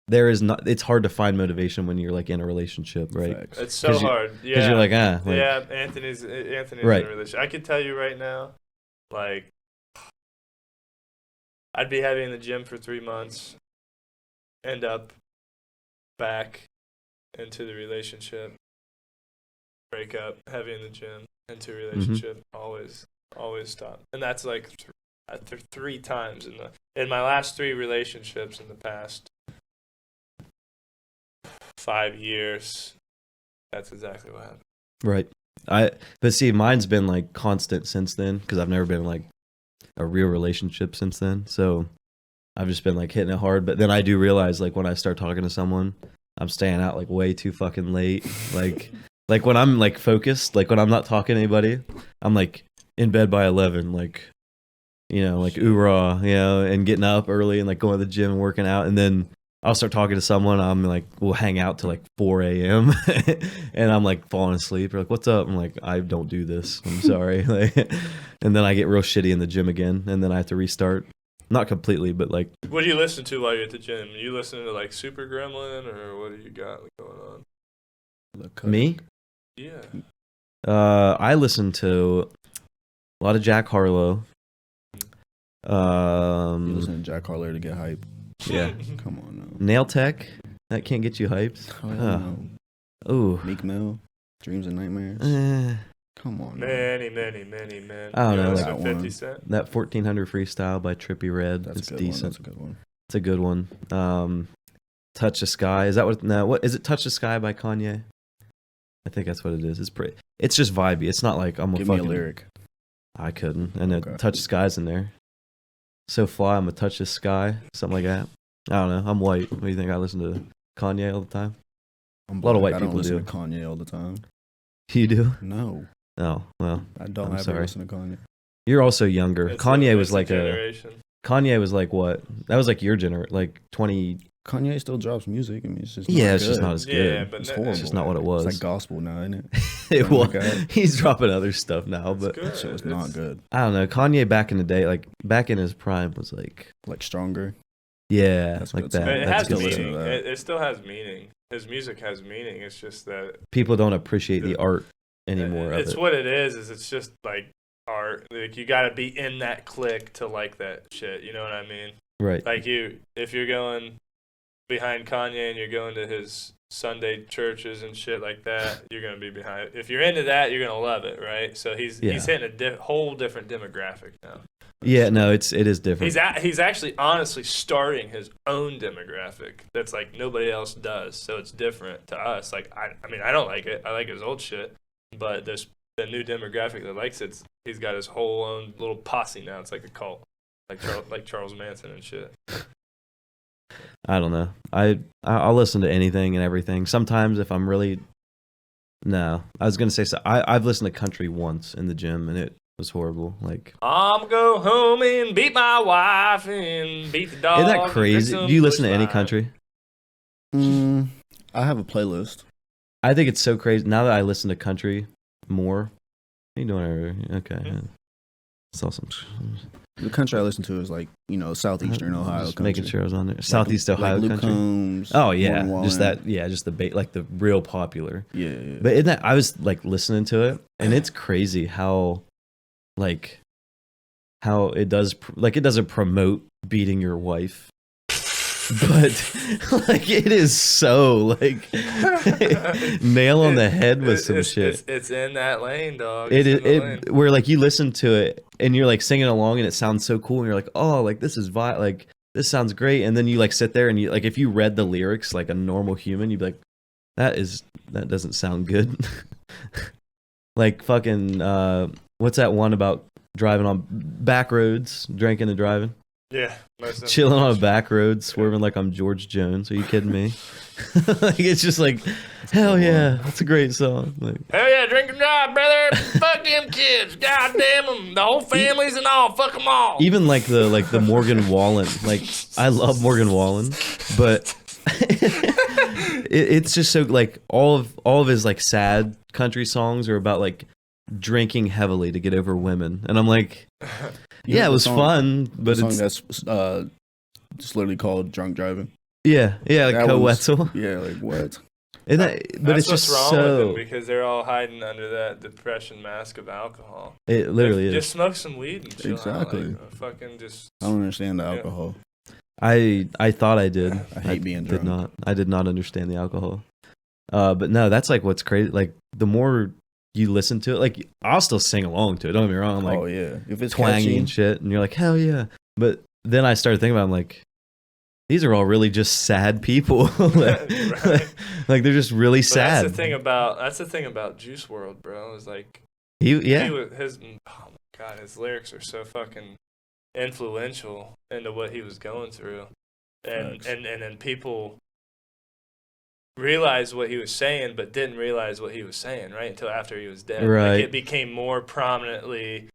there is not. It's hard to find motivation when you're like in a relationship, right? Facts. It's so 'Cause you- hard. Because Yeah. you're like yeah, Anthony's Right. in a relationship. I can tell you right now, like, I'd be heavy in the gym for 3 months, end up back into the relationship, break up, heavy in the gym, into relationship, always stop. And that's like 3 times in my last 3 relationships in the past 5 years. That's exactly what happened. right. But see, mine's been like constant since then because I've never been in like a real relationship since then. So I've just been like hitting it hard. But then I do realize like when I start talking to someone, I'm staying out like way too fucking late. Like when I'm like focused, like when I'm not talking to anybody, I'm like in bed by 11, like, you know, like oorah, you know, and getting up early and like going to the gym and working out. And then I'll start talking to someone. I'm like, we'll hang out till like 4 a.m. and I'm like falling asleep. They're like, what's up? I'm like, I don't do this. I'm sorry. Like, and then I get real shitty in the gym again. And then I have to restart. Not completely, but like. What do you listen to while you're at the gym? You listening to like Super Gremlin or what do you got going on? Me? Yeah. I listen to a lot of Jack Harlow. You listen to Jack Harlow to get hype. Yeah. Come on now. Nail Tech, that can't get you hyped. Oh, Meek Mill, Dreams and Nightmares. Come on. Many men. I don't know. Like That 50 one. Cent. That 1400 freestyle by Trippie Redd. That's It's a good decent. One. That's a good one. It's a good one. Touch the Sky. Is that what? No. What is it? Touch the Sky by Kanye. I think that's what it is. It's pretty. It's just vibey. It's not like I'm Give fucking. me a lyric. I couldn't. And then Okay. Touch the Sky's in there. So fly, I'm gonna touch the sky. Something like that. I don't know. I'm white. What do you think? I listen to Kanye all the time. A lot of white I don't people listen do. to Kanye all the time. You do? No, Oh well. I don't I'm ever sorry. listen to Kanye. You're also younger. It's Kanye a- was it's like a. generation. Kanye was like what? That was like your generation, like 20. Kanye still drops music. I mean, it's just Yeah, not it's just good. not as Yeah, good. but It's no- horrible. It's just not what it was. It's like gospel now, isn't it? It Oh my was. God. He's dropping other stuff now, It's but good. That shit was not good. I don't know. Kanye back in the day, like back in his prime, was like, Like Stronger. yeah, That's like good that. stuff. It That's has good listen stuff. meaning. to that. It still has meaning. His music has meaning. It's just that People don't appreciate the art anymore it's of it. what it is it's just like art. Like you got to be in that clique to like that shit. You know what I mean? Right. Like if you're going behind Kanye and you're going to his Sunday churches and shit like that, you're gonna be behind. If you're into that, you're gonna love it, right? So he's hitting a whole different demographic now. Yeah, no, it is different. He's actually honestly starting his own demographic that's like nobody else does. So it's different to us. Like I mean I don't like it. I like his old shit, but there's the new demographic that likes it. He's got his whole own little posse now. It's like a cult, like Charles Manson and shit. I don't know. I'll listen to anything and everything. Sometimes if I'm really, no, I was gonna say so. I've listened to country once in the gym and it was horrible. Like, I'm go home and beat my wife and beat the dog. isn't that and crazy? drink some Do you listen to any Busch Light. country? I have a playlist. I think it's so crazy now that I listen to country more. What are you doing over here? Okay. Yeah. Saw some. The country I listen to is like, southeastern Ohio Just country. making sure I was on there. Southeast Ohio like Luke country. Combs, Oh yeah, Morgan just Wallen. that. Yeah, just the like the real popular. Yeah. But in that, I was like listening to it, and it's crazy how it does it doesn't promote beating your wife, but like it is so like nail on the head with some shit. It's in that lane, dog. It It's in the is lane. where like you listen to it and you're like singing along and it sounds so cool and you're like, oh, like this is like this sounds great, and then you like sit there and you like if you read the lyrics like a normal human, you'd be like, that doesn't sound good. Like fucking what's that one about driving on back roads, drinking and driving? Yeah. most of Chilling them. on a back road, swerving like I'm George Jones. Are you kidding me? Like it's just like, hell yeah, that's a great song. Like, Hell yeah, drink and drive, brother. Fuck them kids. God damn them. The whole families and all. Fuck them all. even like the Morgan Wallen. Like I love Morgan Wallen, but it's just so like all of his like sad country songs are about like drinking heavily to get over women, and I'm like, You yeah, know it the was song- fun, The but song it's that's just literally called Drunk Driving. yeah, like That was- co-wetzel. Yeah, like what? Isn't that, but That's it's what's just wrong with so them because they're all hiding under that depression mask of alcohol. it literally Just is. smoke some weed and chill Exactly. out. Like, fucking just. I don't understand the alcohol. I thought I did. I hate being did drunk. not. I did not understand the alcohol. But no, that's like what's crazy. Like the more you listen to it, like I'll still sing along to it. Don't get me wrong. I'm like Oh yeah, if it's twangy catchy, and shit, and you're like hell yeah. But then I started thinking about it, I'm like, these are all really just sad people. Right. Like they're just really But sad. that's the thing about Juice World, bro. Is like He oh my god, his lyrics are so fucking influential into what he was going through, and then people realized what he was saying, but didn't realize what he was saying, right, until after he was dead. Right. Like, it became more prominently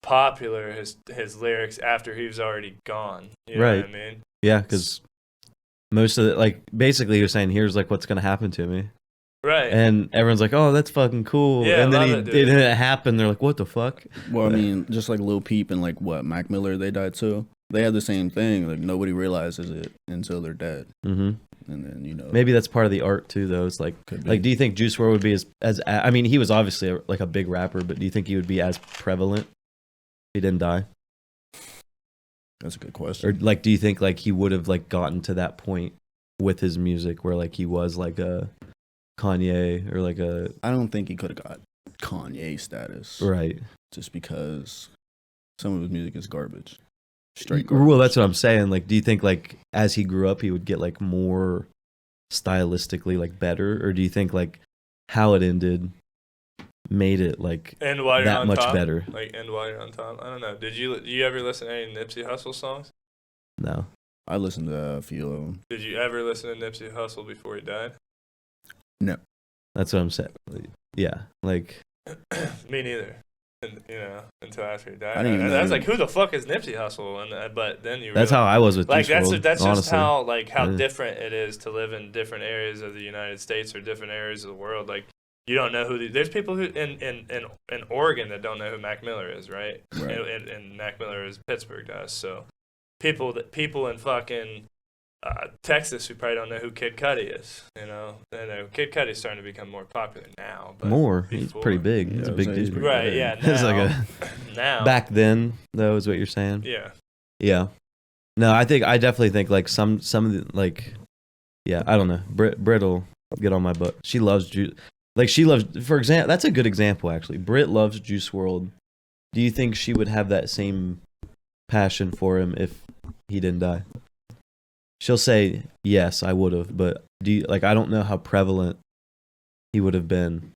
popular, his lyrics, after he was already gone. You know what I mean? Yeah, because most of it, like, basically he was saying, here's, like, what's going to happen to me. Right. And everyone's like, oh, that's fucking cool. Yeah, and then love it, dude. it didn't happen. They're like, what the fuck? Well, I mean, just like Lil Peep and like Mac Miller, they died too. They had the same thing. Like nobody realizes it until they're dead. Mm-hmm. And then maybe that's part of the art too, though. It's like do you think Juice WRLD would be as I mean, he was obviously like a big rapper, but do you think he would be as prevalent if he didn't die? That's a good question. Or like, do you think like he would have like gotten to that point with his music where like he was like a Kanye or like a? I don't think he could have got Kanye status, right? Just because some of his music is garbage. Straight garbage. Well, that's what I'm saying. Like, do you think like as he grew up, he would get like more stylistically like better, or do you think like how it ended made it like that much better? Like end while you're on top. I don't know. Did you ever listen to any Nipsey Hussle songs? No. I listened to a few of them. Did you ever listen to Nipsey Hussle before he died? No. That's what I'm saying. Yeah, like me neither. And, until after he died, I didn't even know. I was like, "Who the fuck is Nipsey Hussle?" And but then you that's how I was with like Juice WRLD, that's honestly. just how different it is to live in different areas of the United States or different areas of the world. Like you don't know who there's people who in Oregon that don't know who Mac Miller is, right? And Mac Miller is Pittsburgh to us, so people in fucking Texas who probably don't know who Kid Cudi is. I know Kid Cudi's starting to become more popular now. But he's pretty big. He's a big dude. Right, yeah. Now, it's like now. Back then, though, is what you're saying? Yeah. Yeah. No, I definitely think like some of the, like, yeah, I don't know. Brit will get on my butt. She loves Juice. Like she loves, for example, that's a good example actually. Brit loves Juice WRLD. Do you think she would have that same passion for him if he didn't die? She'll say, yes, I would have, but I don't know how prevalent he would have been,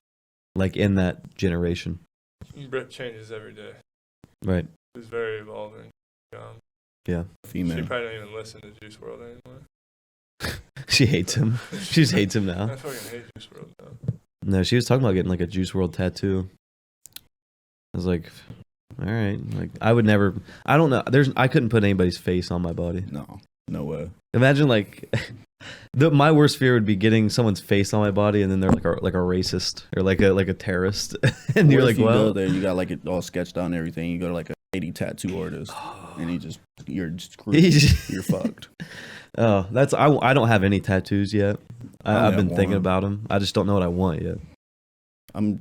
like, in that generation. Brit changes every day. Right. He's very evolving. Yeah. Female. She probably don't even listen to Juice WRLD anymore. She hates him. She just hates him now. I fucking hate Juice WRLD now. No, she was talking about getting, like, a Juice WRLD tattoo. I was like, all right. Like, I would never, I don't know. I couldn't put anybody's face on my body. No way. Imagine like my worst fear would be getting someone's face on my body and then they're like a racist or like a terrorist and What you're if like, you well, go there, you got like it all sketched out and everything. You go to like a lady tattoo artist and you're screwed. You're fucked. Oh, I don't have any tattoos yet. I've been thinking one. about them. I just don't know what I want yet.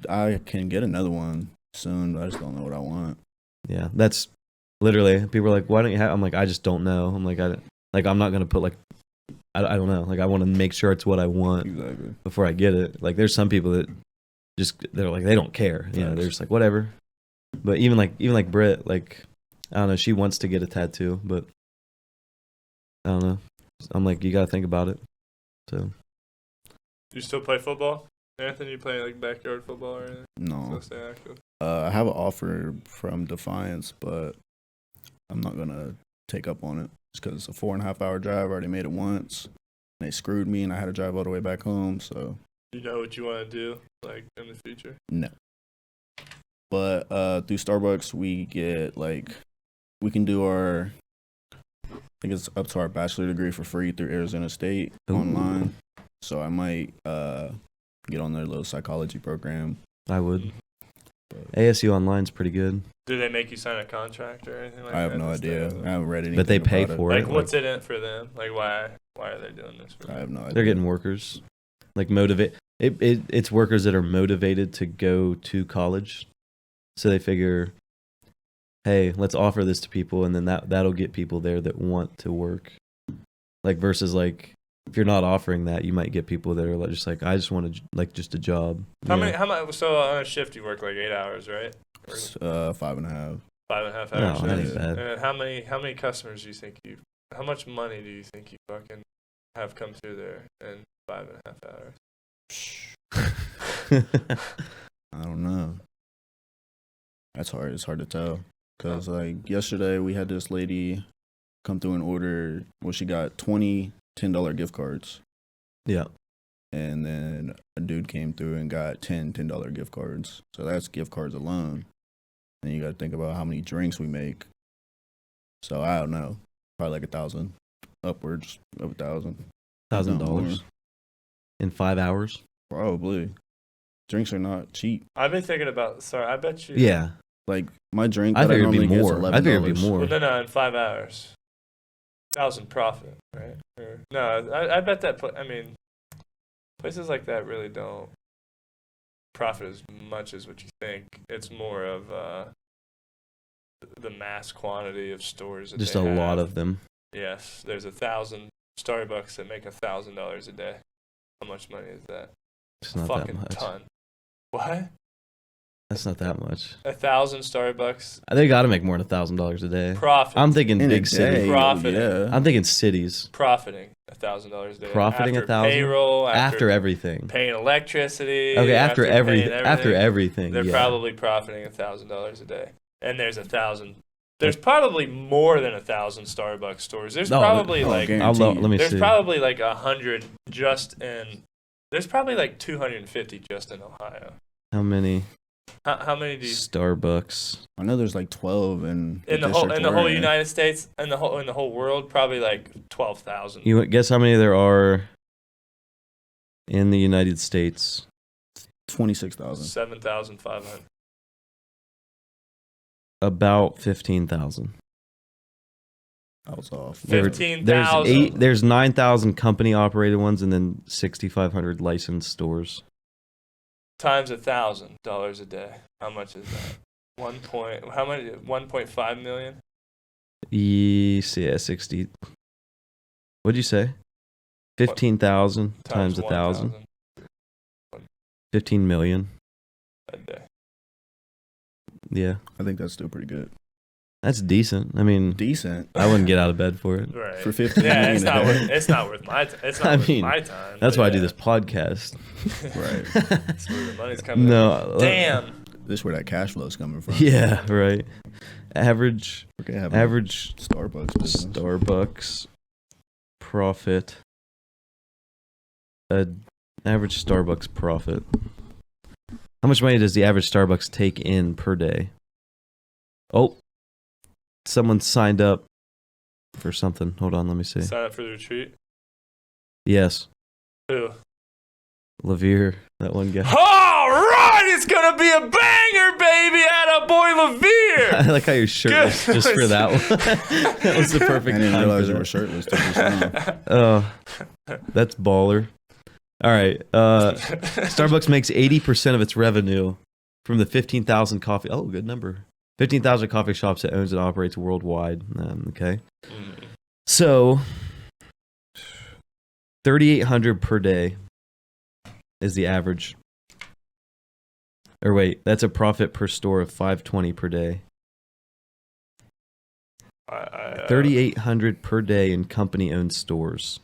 I can get another one soon, but I just don't know what I want. Yeah, that's literally people are like, why don't you have? I'm like, I just don't know. I'm like, I'm not gonna put like, I don't know. Like I want to make sure it's what I want before I get it. Like there's some people that they're like they don't care. You know, they're just like whatever. But even like Brit, like I don't know, she wants to get a tattoo, but I don't know. I'm like, you gotta think about it. So. Do you still play football, Anthony? You play like backyard football or anything? No. So stay active. I have an offer from Defiance, but I'm not gonna take up on it. It's because it's a 4.5 hour drive. I already made it once. And they screwed me, and I had to drive all the way back home. So. You know what you want to do, like in the future? No. But through Starbucks, we can do our. I think it's up to our bachelor degree for free through Arizona State online. So I might get on their little psychology program. I would. ASU Online's pretty good. Do they make you sign a contract or anything like that? I have no idea. I haven't read anything. But they pay for it. Like, what's it in for them? Like, why are they doing this? I have no idea. They're getting workers. Like motivate. It's workers that are motivated to go to college. So they figure, hey, let's offer this to people, and then that'll get people there that want to work. Like versus like if you're not offering that, you might get people that are like, just like, I just want just a job. How much? So on a shift you work like 8 hours, right? 5.5. 5.5 hours. No, that ain't bad. And how many customers do you think How much money do you think you fucking have come through there in 5.5 hours? I don't know. That's hard. It's hard to tell. Because, like, yesterday we had this lady come through and order, well, she got 20 $10 gift cards. Yeah. And then a dude came through and got 10 $10 gift cards. So that's gift cards alone. And you got to think about how many drinks we make. So I don't know. Probably like 1,000. Upwards of 1,000. $1,000 in 5 hours? Probably. Drinks are not cheap. I've been thinking about, sorry, I bet you. Yeah. Like, my drink I that I figured it'd normally be get is more. $11. I figured it'd be more. Well, no, in 5 hours. 1,000 profit, right? No, I bet that, I mean, places like that really don't profit as much as what you think. It's more of the mass quantity of stores that Just they a lot have. of them. Yes, there's 1,000 Starbucks that make $1,000 a day. How much money is that? It's not Fucking that much. ton. What? That's not that much. 1,000 Starbucks They got to make more than $1,000 a day. profit. I'm thinking In a big day, cities. Profit. Yeah. I'm thinking cities. profiting $1,000 a day. Profiting after 1,000? payroll, After everything. paying electricity. Okay, after paying everything. After everything. They're Yeah. probably profiting $1,000 a day. And there's 1,000. There's probably more than 1,000 Starbucks stores. There's No, probably oh, like guaranteed. Let me there's see. probably like 100 just in. There's probably like 250 just in Ohio. How many How many do you Starbucks? I know there's like 12 in in the whole United States in the whole world? Probably like 12,000. You guess how many there are in the United States? 26,000. 7,500. About 15,000. I was off. There- 15,000. There's 9,000 company operated ones and then 6,500 licensed stores. Times $1,000 a day. How much is that? 1.5 million? Yeah, 60. What'd you say? 15,000 times 1,000. 15 million. a day. Yeah. I think that's still pretty good. That's decent. I mean, Decent. I wouldn't get out of bed for it. Right. For 15 Yeah, million it's a not day. worth. It's not worth my. It's not I worth mean, my time. That's but why I do yeah. this podcast. Right. That's where the money's coming. No. Damn. This is where that cash flow is coming from. Yeah, right. Average We're gonna have average Starbucks business. Starbucks profit. Average Starbucks profit. How much money does the average Starbucks take in per day? Oh, someone signed up for something. Hold on, let me see. Sign up for the retreat. Yes, Who? Levere, that one guy. All right, it's gonna be a banger, baby. Atta boy I Levere. like how you're shirtless Good. just for that one. That was the I perfect didn't time realize for you were that. shirtless. Till just now. Oh, that's baller. All right. Starbucks makes 80% of its revenue from the 15,000 coffee. Oh, good number. 15,000 coffee shops it owns and operates worldwide. Okay. So, 3,800 per day is the average. Or wait, that's a profit per store of 520 per day. 3,800 per day in company-owned stores.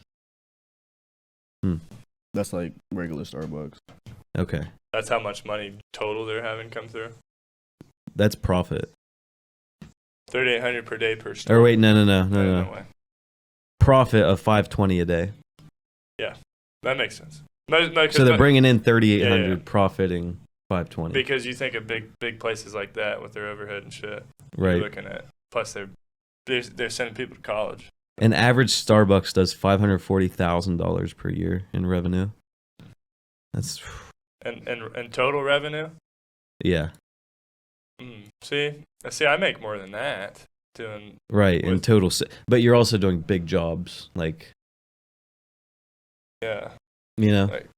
That's like regular Starbucks. Okay. That's how much money total they're having come through. That's profit. 3,800 per day per store. Or wait, no. No way. Profit of 520 a day. That makes sense. So they're bringing in 3,800, Yeah. profiting 520. Because you think of big places like that with their overhead and shit. Right. You're looking at. Plus they're sending people to college. An average Starbucks does $540,000 per year in revenue. That's And total revenue. yeah, See, I make more than that doing. right in With- total. But you're also doing big jobs, like Yeah. you know. Like,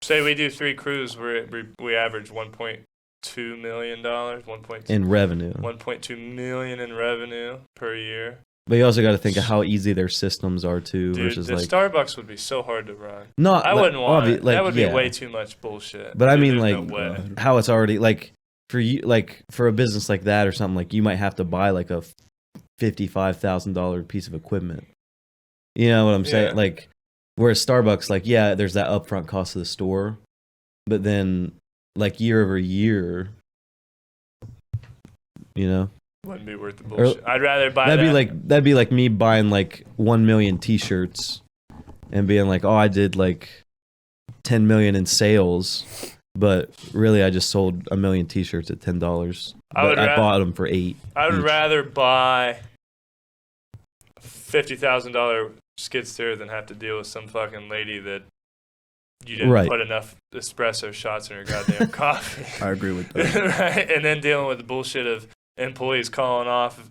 say we do 3 crews, we average $1.2 million, 1.2 in revenue. 1.2 million in revenue per year. But you also got to think of how easy their systems are too, Dude, versus the like Starbucks would be so hard to run. not. I wouldn't want it. Like, That would yeah. be way too much bullshit. But I Dude, mean, there's like no way. how it's already like for you, like for a business like that or something, like you might have to buy like a $55,000 piece of equipment. You know what I'm saying? Yeah. Like, whereas Starbucks, like, yeah, there's that upfront cost of the store, but then, like, year over year, you know, Wouldn't be worth the bullshit. I'd rather buy that'd be like me buying like 1 million T-shirts and being like, oh, I did like 10 million in sales, but really I just sold 1 million T-shirts at $10. But I bought them for $8. I would each. rather buy $50,000 skid steer than have to deal with some fucking lady that you didn't put enough espresso shots in her goddamn coffee. I agree with that. Right? And then dealing with the bullshit of employees calling off,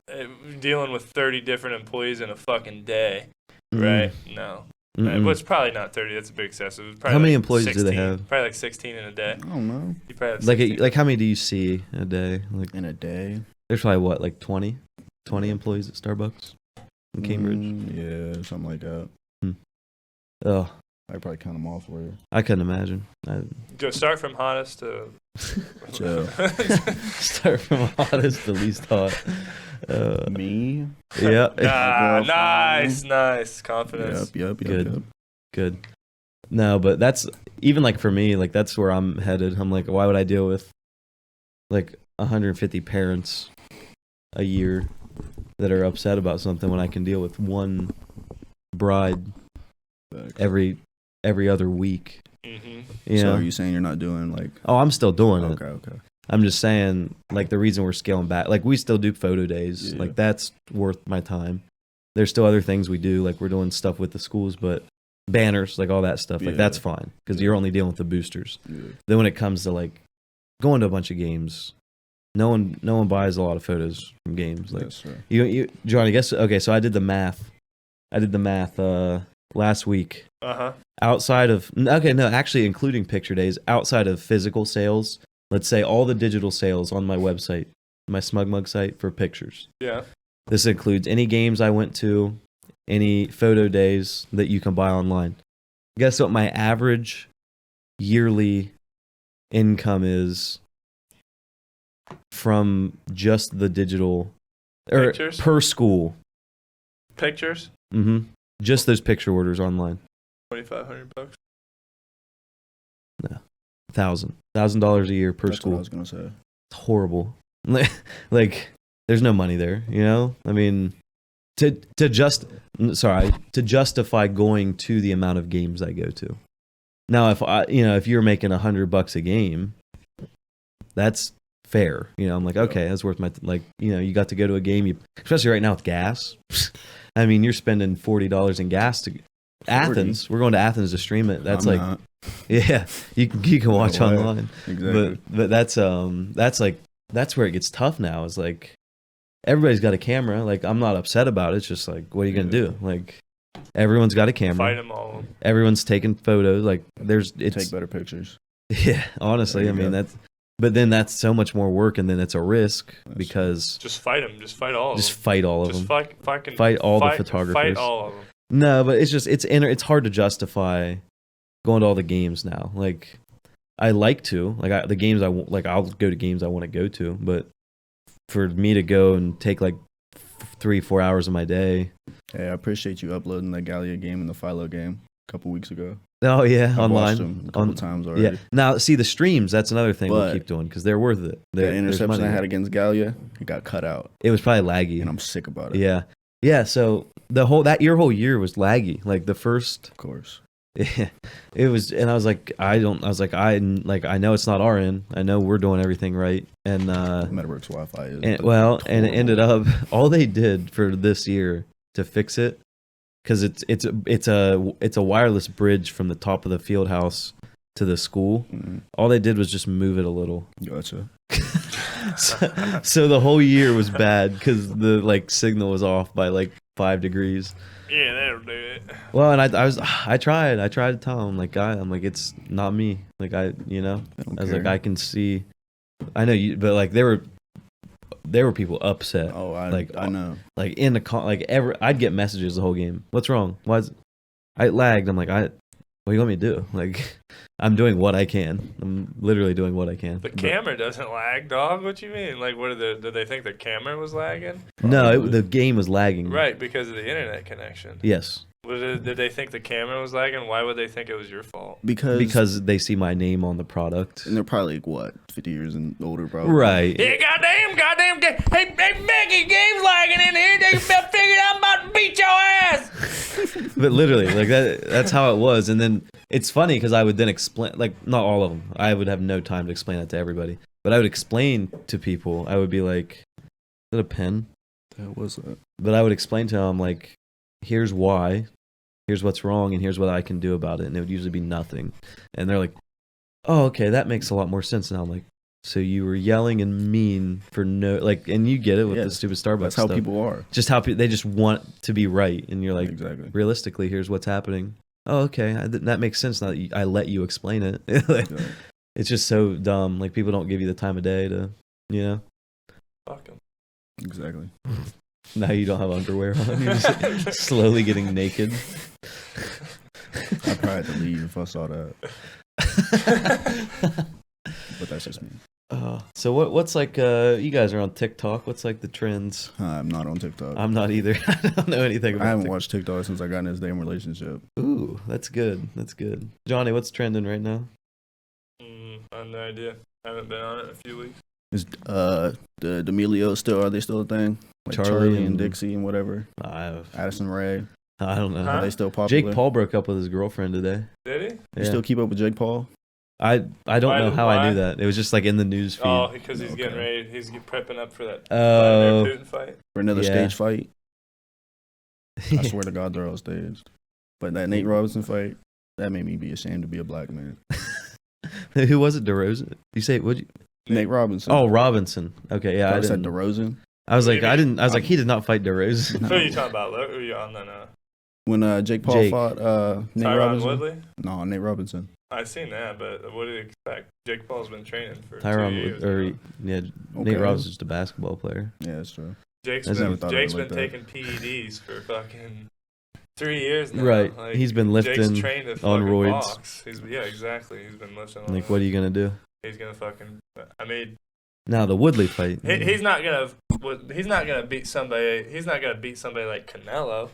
dealing with 30 different employees in a fucking day. Right? No. Well, it's probably not 30. That's a big excessive. How many employees do they have? Probably like 16 in a day. I don't know. You probably have 16. Like how many do you see a day? Like In a day? there's probably what, like 20 employees at Starbucks in Cambridge. Yeah, something like that. Oh, I'd probably count them all for you. I couldn't imagine. Go start from hottest to Joe. Start from hottest to least hot. Me? Yeah. Nice confidence. Yep. Good. No, but that's even like for me, like that's where I'm headed. I'm like, why would I deal with like 150 parents a year that are upset about something when I can deal with one bride every other week? Mm-hmm. So are you saying you're not doing like? Oh, I'm still doing it. Okay. I'm just saying, like, the reason we're scaling back, like, we still do photo days. Yeah. Like, that's worth my time. There's still other things we do, like, we're doing stuff with the schools, but banners, like, all that stuff, like, that's fine, because you're only dealing with the boosters. Yeah. Then when it comes to, like, going to a bunch of games, no one buys a lot of photos from games. Like, Yes, sir. you Johnny, guess, okay, so I did the math last week. Outside of, actually including picture days, outside of physical sales, let's say all the digital sales on my website, my SmugMug site for pictures. Yeah. This includes any games I went to, any photo days that you can buy online. Guess what my average yearly income is from just the digital, or Pictures? per school. Pictures? Mm-hmm. Just those picture orders online. $2,500. No. $1,000 a year per That's school. what I was gonna say. It's horrible. Like, there's no money there, you know? I mean, to justify going to the amount of games I go to. Now, if you're making $100 a game, that's fair. You know, I'm like, okay, that's worth you got to go to a game, especially right now with gas. I mean, you're spending $40 in gas to Athens. We're going to Athens to stream it. That's yeah, you can watch online. Exactly. But that's where it gets tough now. Is like everybody's got a camera. Like, I'm not upset about it. It's just like, what are you gonna do? Like, everyone's got a camera. Fight them all. Everyone's taking photos. Like, Take better pictures. Yeah, honestly, I mean but then that's so much more work, and then it's a risk because just fight them. Just fight all of them. Just fight all of them. Fight all the photographers. Fight all of them. No, but it's hard to justify going to all the games now. Like, I like to, like, the games I'll go to games I want to go to, but for me to go and take like 3-4 hours of my day. Hey, I appreciate you uploading the Gallia game and the Philo game a couple weeks ago. Oh yeah, I've online watched them a couple times already. Yeah. Now, see, the streams, that's another thing we'll But keep doing because they're worth it. The interception I had against Gallia, it got cut out, it was probably laggy, and I'm sick about it. Yeah. So your whole year was laggy. Like the first, Of course. Yeah, it was, and I was like, I know it's not our end. I know we're doing everything right, and Metaworks Wi-Fi is. And it ended up all they did for this year to fix it, because it's a wireless bridge from the top of the field house to the school. Mm-hmm. All they did was just move it a little. Gotcha. so the whole year was bad because the signal was off by 5 degrees. Yeah, that'll do it. Well, and I tried to tell him, I'm like, it's not me. Like, I was like, I can see, I know you, but there were people upset. Oh, I know. Like in the I'd get messages the whole game. What's wrong? Why is I lagged? I'm like, What do you want me to do? Like, I'm doing what I can. I'm literally doing what I can. The camera doesn't lag, dog. What you mean? Like, did they think the camera was lagging? No, the game was lagging. Right, because of the internet connection. Yes. Did they think the camera was lagging? Why would they think it was your fault? Because they see my name on the product. And they're probably like, what, 50 years and older, probably. Right. Yeah, goddamn. Hey, Becky, game's lagging in here. They figured I'm about to beat your ass. But literally, like that's how it was. And then it's funny because I would then explain, like, not all of them. I would have no time to explain that to everybody. But I would explain to people. I would be like, is that a pen? That was it. But I would explain to them, like, here's why, here's what's wrong, and here's what I can do about it. And it would usually be nothing. And they're like, oh, okay, that makes a lot more sense now. I'm like, so you were yelling and mean for no, like, and you get it with the stupid Starbucks That's how stuff. people are. Just how they just want to be right. And you're like, exactly. Realistically, here's what's happening. Oh, okay, that makes sense now that I let you explain it. It's just so dumb. Like, people don't give you the time of day to, Fuck 'em. Exactly. Now you don't have underwear on. You're just slowly getting naked. I'd probably have to leave if I saw that. But that's just me. So what's like, you guys are on TikTok. What's like the trends? I'm not on TikTok. I'm not either. I don't know anything about I haven't TikTok. watched TikTok since I got in this damn relationship. Ooh, that's good. That's good. Johnny, what's trending right now? I have no idea. I haven't been on it in a few weeks. Is the D'Amelio still, are they still a thing? Like Charlie and Dixie and whatever. Addison Rae. I don't know. Huh? Are they still popular? Jake Paul broke up with his girlfriend today. Did he? You Yeah. still keep up with Jake Paul? I don't know how I knew that. It was just like in the news feed. Oh, because he's getting ready. He's prepping up for that Oh. Putin fight. For another stage fight? I Yeah. swear to God, they're all staged. But that Nate Robinson fight, that made me be ashamed to be a black man. Who was it? DeRozan? You say what? Nate Robinson. Oh, Robinson. Okay, yeah. I said didn't. DeRozan. I was like, Maybe. I didn't. I was like, he did not fight DeRozan. Who are you talking about? Who are you on then? When Jake Paul fought Nate Tyron Robinson. Woodley? No, Nate Robinson. I've seen that, but what do you expect? Jake Paul's been training for 2 Tyron, years. Nate Okay. Robinson's just a basketball player. Yeah, that's true. Jake's I never been, thought of Jake's it been like that. taking PEDs for fucking 3 years now. Right. Like, He's been lifting Jake's trained to on fucking roids. box. Yeah, exactly. He's been lifting on Like, what are you gonna do? He's gonna fucking. I mean, Now the Woodley fight. he's not gonna beat somebody. He's not gonna beat somebody like Canelo.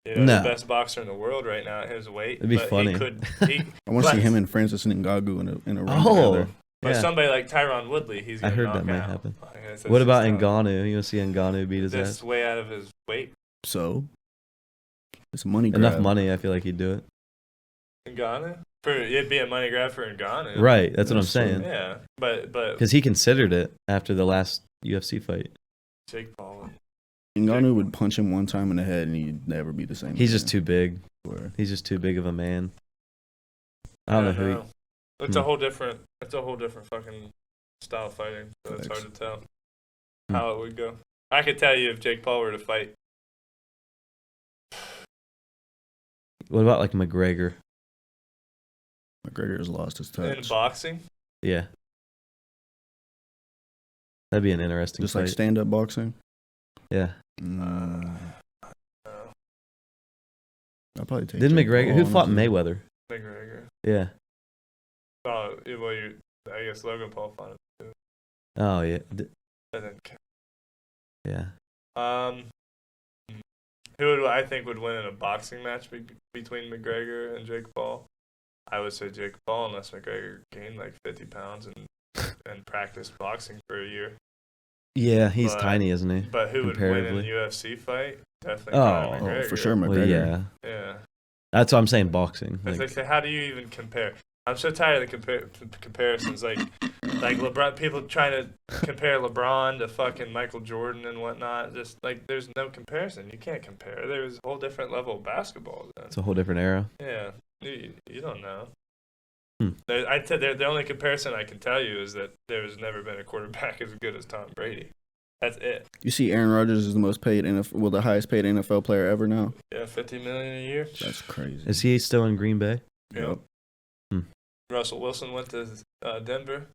You know, No. the best boxer in the world right now at his weight. It'd be but funny. He could, I want to see him and Francis Ngannou in a ring Oh, together. but yeah. somebody like Tyron Woodley, he's I gonna heard knock that might out. happen. Like, that's What just about how- Ngannou? You want to see Ngannou beat his This ass? way out of his weight. So, it's a money grab. Enough money, I feel like he'd do it. Ngannou? It'd be a money grab for Ngannou. Right, that's what I'm That's true. saying. Yeah, but Because he considered it after the last UFC fight. Jake Paul. Ngannou would punch him one time in the head and he'd never be the same. He's just too big. Or, He's just too big of a man. I don't know who he... It's a whole different. It's a whole different fucking style of fighting. So it's hard to tell how it would go. I could tell you if Jake Paul were to fight. What about like McGregor? McGregor has lost his touch. In boxing. Yeah. That'd be an interesting Just fight. like stand-up boxing. Yeah. I'll probably take Didn't Jake McGregor... Paul, Who fought honestly. Mayweather? McGregor. Yeah. Oh, well, I guess Logan Paul fought him too. Oh, yeah. That didn't count. Yeah. Who would I think would win in a boxing match between McGregor and Jake Paul? I would say Jake Paul, unless McGregor gained like 50 pounds and practiced boxing for a year. Yeah, he's tiny, isn't he? But who would win in a comparatively? UFC fight? Definitely Conor McGregor. For sure, McGregor. Well, yeah. Yeah. That's what I'm saying, boxing. It's Like, like, how do you even compare? I'm so tired of the comparisons. Like LeBron, people trying to compare LeBron to fucking Michael Jordan and whatnot. Just like there's no comparison. You can't compare. There's a whole different level of basketball then. it's a whole different era. Yeah, you don't know. Hmm. The only comparison I can tell you is that there's never been a quarterback as good as Tom Brady. That's it. You see, Aaron Rodgers is the most paid the highest paid NFL player ever now. Yeah, $50 million a year. That's crazy. Is he still in Green Bay? Yep. Hmm. Russell Wilson went to Denver.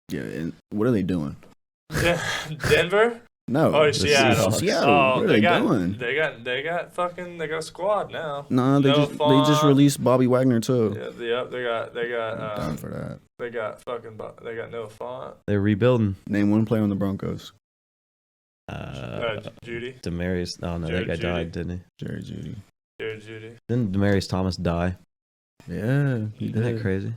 Yeah, and what are they doing? Denver? No. Oh, The Seattle. Seahawks. Seattle. Oh, What are they doing? They got a squad now. No, they just released Bobby Wagner too. Yeah, they got I'm down for that. they got Noah Font. They're rebuilding. Name one player on the Broncos. Judy. Demarius. Oh no, Jerry that guy Jeudy. died, didn't he? Jerry Judy. Jared Judy. Didn't Demarius Thomas die? Yeah, he Isn't that did. crazy?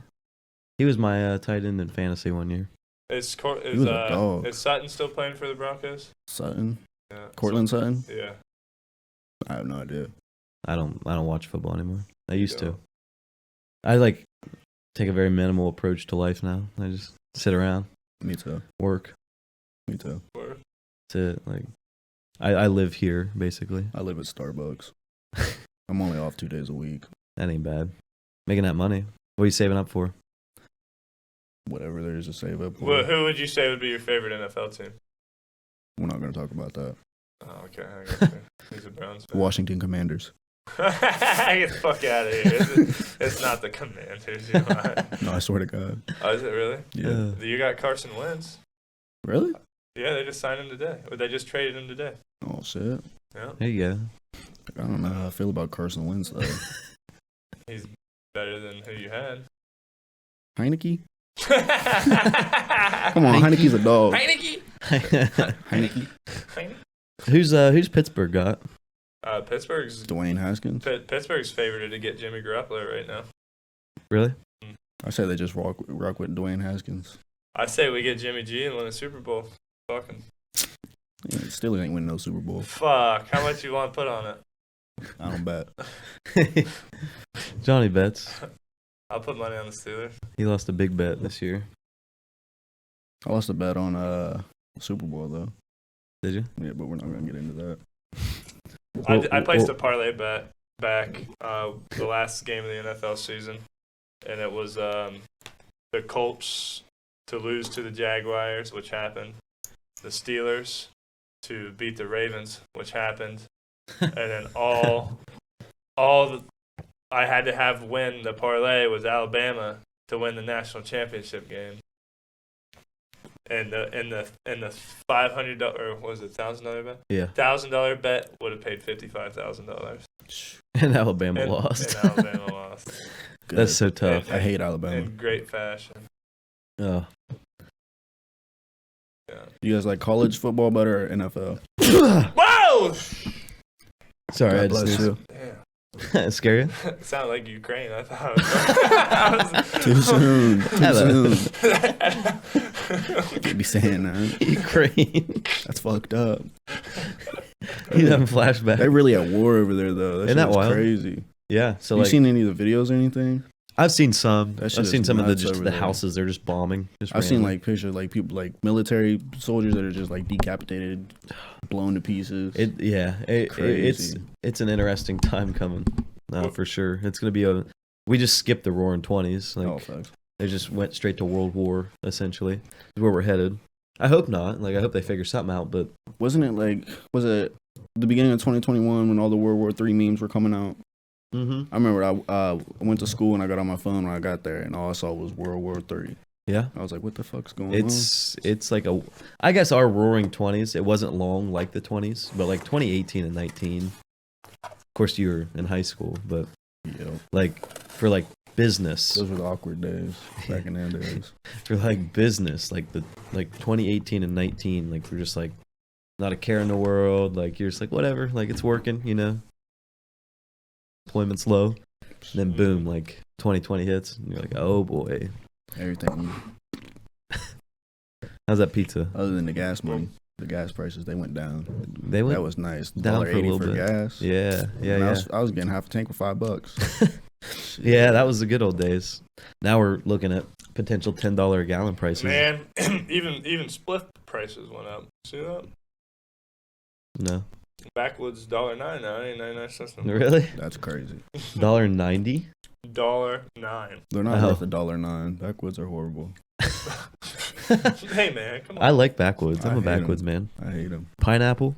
He was my tight end in fantasy one year. Is was a dog. is Sutton still playing for the Broncos? Sutton. Yeah. Cortland Sutton. Yeah. I have no idea. I don't watch football anymore. I used to. Don't. I like take a very minimal approach to life now. I just sit around, Me too. work. Me too. To like, I live here basically. I live at Starbucks. I'm only off 2 days a week. That ain't bad. Making that money. What are you saving up for? Whatever there is to save up. Well, who would you say would be your favorite NFL team? We're not going to talk about that. Oh, okay. I got you. He's a Browns fan. Washington Commanders. Get the fuck out of here. It's not the Commanders. You know? No, I swear to God. Oh, is it really? Yeah. You got Carson Wentz. Really? Yeah, they just signed him today. Or they just traded him today. Oh, shit. Yeah. There you go. I don't know how I feel about Carson Wentz, though. He's better than who you had. Heineke? Come Come on, Heineke's a dog. Heineke. Heineke? Who's Pittsburgh got? Pittsburgh's Dwayne Haskins? Pittsburgh's favored to get Jimmy Garoppolo right now. Really? I say they just rock with Dwayne Haskins. I say we get Jimmy G and win a Super Bowl. Fucking Yeah, still ain't winning no Super Bowl. fuck. How much you want to put on it? I don't bet. Johnny bets. I'll put money on the Steelers. He lost a big bet this year. I lost a bet on Super Bowl, though. Did you? Yeah, but we're not going to get into that. I placed a parlay bet back the last game of the NFL season, and it was the Colts to lose to the Jaguars, which happened, the Steelers to beat the Ravens, which happened, and then I had to have win the parlay was Alabama to win the national championship game. And the $500 or was it $1,000 bet? Yeah. $1,000 bet would have paid $55,000. And Alabama lost. And Alabama lost. Good. That's so tough. I hate Alabama. In great fashion. Oh. Yeah. You guys like college football better or NFL? Whoa! Sorry, I God just bless you. Damn. scare you? It sounded like Ukraine. I thought. Too soon. Too Hello. soon. Can't be saying that. Ukraine. That's fucked up. He's having flashbacks. They're really at war over there, though. Isn't that shit's wild? crazy. Yeah. So You like, seen any of the videos or anything? I've seen some. That I've shit seen is some of the nuts just over the there. houses they're just bombing. Just I've seen random. like pictures like people like military soldiers that are just like decapitated, blown to pieces. It's an interesting time coming. For sure. It's gonna be we just skipped the Roaring '20s. Like oh, facts. they just went straight to World War. Essentially, is where we're headed. I hope not. Like I hope they figure something out. But Was it the beginning of 2021 when all the World War III memes were coming out? I remember I went to school and I got on my phone when I got there and all I saw was World War III. yeah, I was like, what the fuck's going on? it's like I guess our Roaring '20s. It wasn't long like the '20s, but like 2018 and 19. Of course, you were in high school, but Yeah, like for like business, those were the awkward days back in them days. for like business, like 2018 and 19, like we're just like not a care in the world. Like you're just like whatever, like it's working, you know. Employment's low, then boom, like 2020 hits, and you're like, oh boy, Everything how's that pizza? other than the gas money, the gas prices they went down. They went That was nice. down for a $1.80 little for bit. gas. Yeah, And yeah. I was getting half a tank for $5. Yeah, that was the good old days. Now we're looking at potential $10 a gallon prices. Man, even split prices went up. See that? No, Backwoods $1.09 now. Ain't 99 cents. no more. really? That's crazy. $1.90? $1.09. They're not Oh. worth $1.09. Backwoods are horrible. Hey man, come on. I like backwoods. I'm I a hate 'em. backwoods man. I hate them. Pineapple.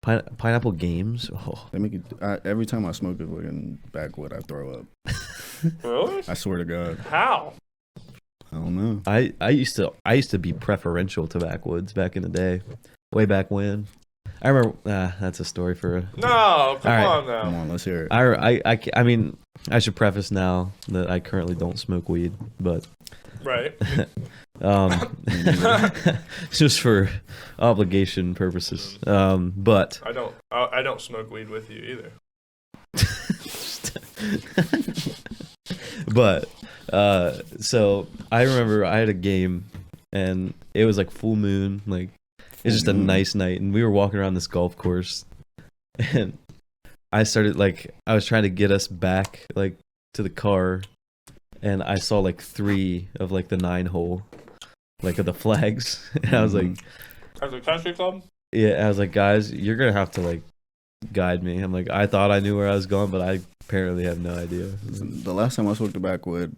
Pineapple games. Oh, They make it. Every time I smoke a fucking backwood, I throw up. Really? I swear to God. How? I don't know. I used to be preferential to backwoods back in the day. way back when. I remember. That's a story for. No, come right. on now. Come on, let's hear it. I mean, I should preface now that I currently don't smoke weed, but Right. just for obligation purposes. But I don't smoke weed with you either. but so I remember I had a game and it was like full moon, like it's just a nice night, and we were walking around this golf course and I was trying to get us back like to the car, and I saw like 3 of like the 9 hole like of the flags. And I was like, At the country club? yeah, I was like, guys, you're gonna have to like guide me. I'm like, I thought I knew where I was going, but I apparently have no idea. The last time I smoked a backwood,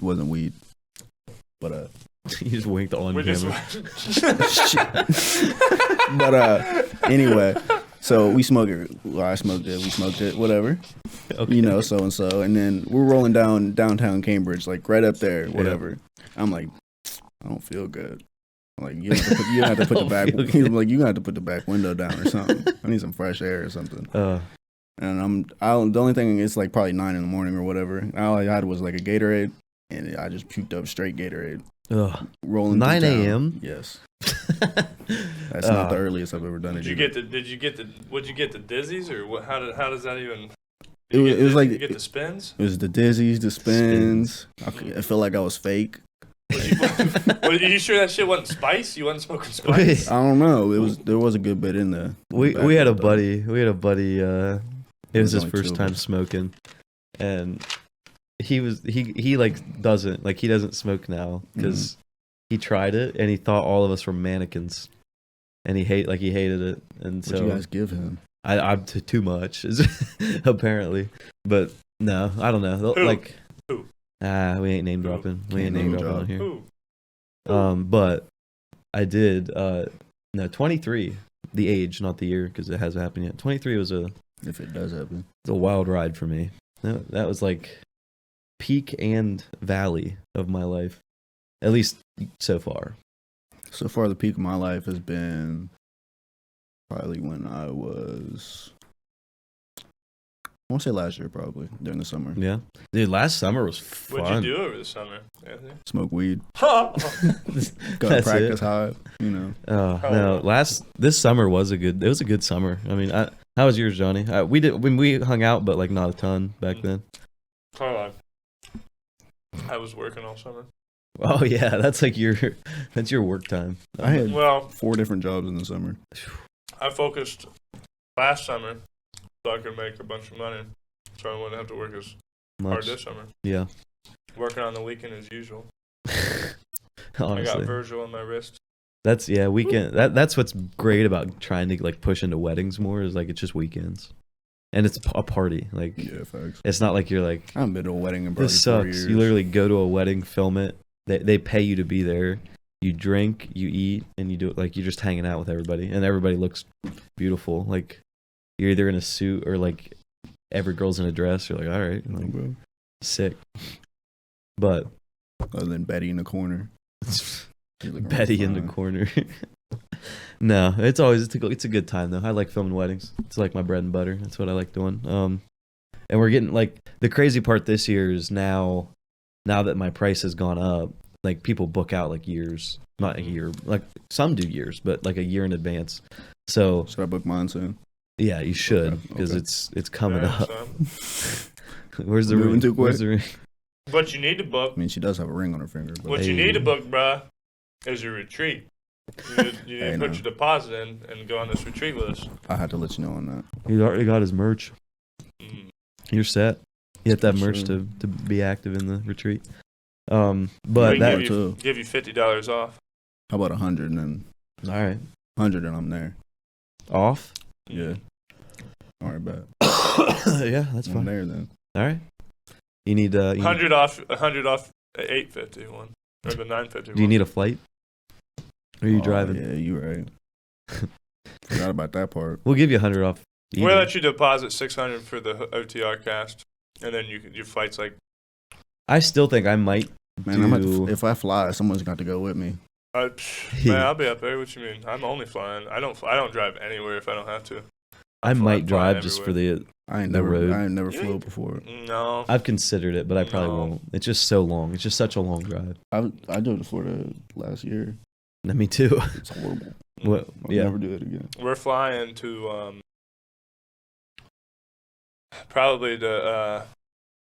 wasn't weed, but You just winked on We just camera. but anyway, so we smoked it. Well, I smoked it. We smoked it. Whatever. Okay. You know, so and so, and then we're rolling down downtown Cambridge, like right up there. Whatever. I'm like, I don't feel good. I'm like, you have to put the back. He's like, you have to put the back window down or something. I need some fresh air or something. And the only thing is like probably 9 a.m. or whatever. All I had was like a Gatorade, and I just puked up straight Gatorade. Rolling 9 through town. a.m. Yes. That's not the earliest I've ever done it. Would you get the dizzies, or what? How does that even? It was like you get the spins. It was the dizzies, the spins. I felt like I was fake. Are you sure that shit wasn't spice? You wasn't smoking spice? I don't know. There was a good bit in there. We had a buddy. It was his only first 2 of time us. smoking, and he doesn't smoke now because he tried it and he thought all of us were mannequins, and he hated it, and What'd you guys give him? I'm too much apparently, but no, I don't know. Who? Like, Who? We ain't name dropping. We ain't name dropping on here. Ooh. But I did. 23, the age, not the year, because it hasn't happened yet. 23 was If it does happen. a wild ride for me. That was like peak and valley of my life, at least so far. So far, the peak of my life has been probably when I was, I want to say last year, probably during the summer. Yeah, dude, last summer was fun. What'd you do over the summer, Anthony? Smoke weed, That's go to practice it. high, you know. No, this summer was a good summer. I mean, how was yours, Johnny? We hung out, but like not a ton back then. Hold on. I was working all summer. Oh yeah, that's your work time. I had Well, 4 different jobs in the summer. I focused last summer so I could make a bunch of money, so I wouldn't have to work as hard this summer. Yeah. Working on the weekend as usual. Honestly. I got Virgil on my wrist. That's weekend. That's what's great about trying to like push into weddings more, is like it's just weekends, and it's a party. Like, Yeah, facts. it's not like you're like, I haven't been to a wedding in probably this 4 sucks. years. You literally go to a wedding, film it. They pay you to be there. You drink, you eat, and you do it like you're just hanging out with everybody, and everybody looks beautiful. Like you're either in a suit or like every girl's in a dress. You're like, all right, like, bro. sick. But Other than Betty in the corner. She's looking Betty real in the fine. corner. No, it's a good time though. I like filming weddings. It's like my bread and butter. That's what I like doing. And we're getting like the crazy part this year is now that my price has gone up, like people book out like years, not a year, like some do years, but like a year in advance. So Should I book mine soon? yeah, you should, Okay, because okay. it's coming Yeah, up. son. Where's the Moving ring? too quick. Where's the ring? What you need to book, I mean, she does have a ring on her finger. But what you need to book, bruh, is your retreat. You need Hey, to put no. your deposit in and go on this retreat list. I had to let you know on that. He's already got his merch. Mm. You're set. You have to have merch Sure. to be active in the retreat. We But can that give you $50 off. How about 100 and then all right. 100 and I'm there. Off. Yeah. All right, bet. Yeah, that's I'm fine. there then. All right. You need 100 off at 850 one or the 950. Do you need a flight? Or are you Oh, driving? Yeah, you right. Forgot about that part. We'll give you 100 off. We'll let you deposit 600 for the OTR cast, and then your flight's like, I still think I might Man, do. if I fly, someone's got to go with me. Man, I'll be up there. What you mean? I'm only flying. I don't drive anywhere if I don't have to. I might fly drive just for everywhere. the. I ain't The never road. I ain't never flew before. No. I've considered it, but I probably No. won't. It's just so long. It's just such a long drive. I drove to Florida last year. Me too. It's horrible. What? I'll Yeah. never do it again. We're flying to probably to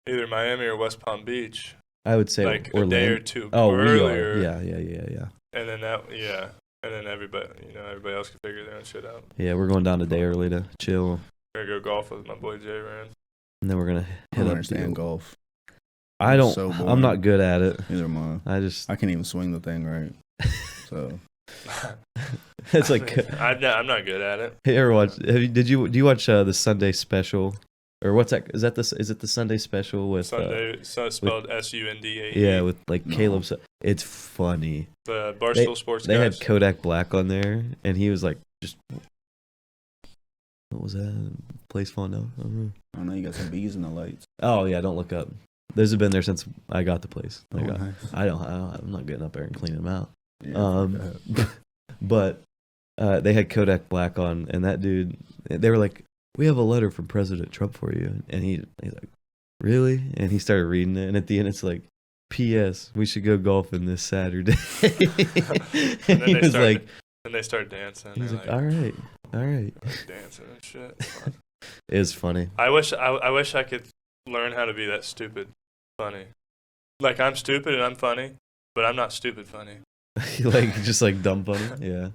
either Miami or West Palm Beach, I would say like Orlando. a day or two Oh, earlier. we are. Yeah. And then and then everybody else can figure their own shit out. Yeah, we're going down a day early to chill, Gonna go golf with my boy Jay Rand. and then we're gonna I hit don't up. understand golf. I don't. So boring. I'm not good at it. Neither am I. I can't even swing the thing right. So it's like. I'm not good at it. Hey, ever watch? Do you watch the Sunday special, or what's that? Is it the Sunday special with Sunday, so it's spelled SUNDAE. Yeah, with like No. Caleb. It's funny. The Barstool Sports They guys. had Kodak Black on there, and he was like, just what was that? Place falling down. I don't know. I don't know. You got some bees in the lights. Oh yeah, don't look up. Those have been there since I got the place. Oh, nice. I'm not getting up there and cleaning them out. Yeah, But they had Kodak Black on, and that dude, they were like, "We have a letter from President Trump for you," and he's like, "Really?" And he started reading it, and at the end, it's like, "P.S. We should go golfing this Saturday." and he was like, and they start dancing. "He's They're like, all right." dancing and shit. It's fun. It was funny. I wish I could learn how to be that stupid funny. Like, I'm stupid and I'm funny, but I'm not stupid funny. Like just like dumb funny. Yeah.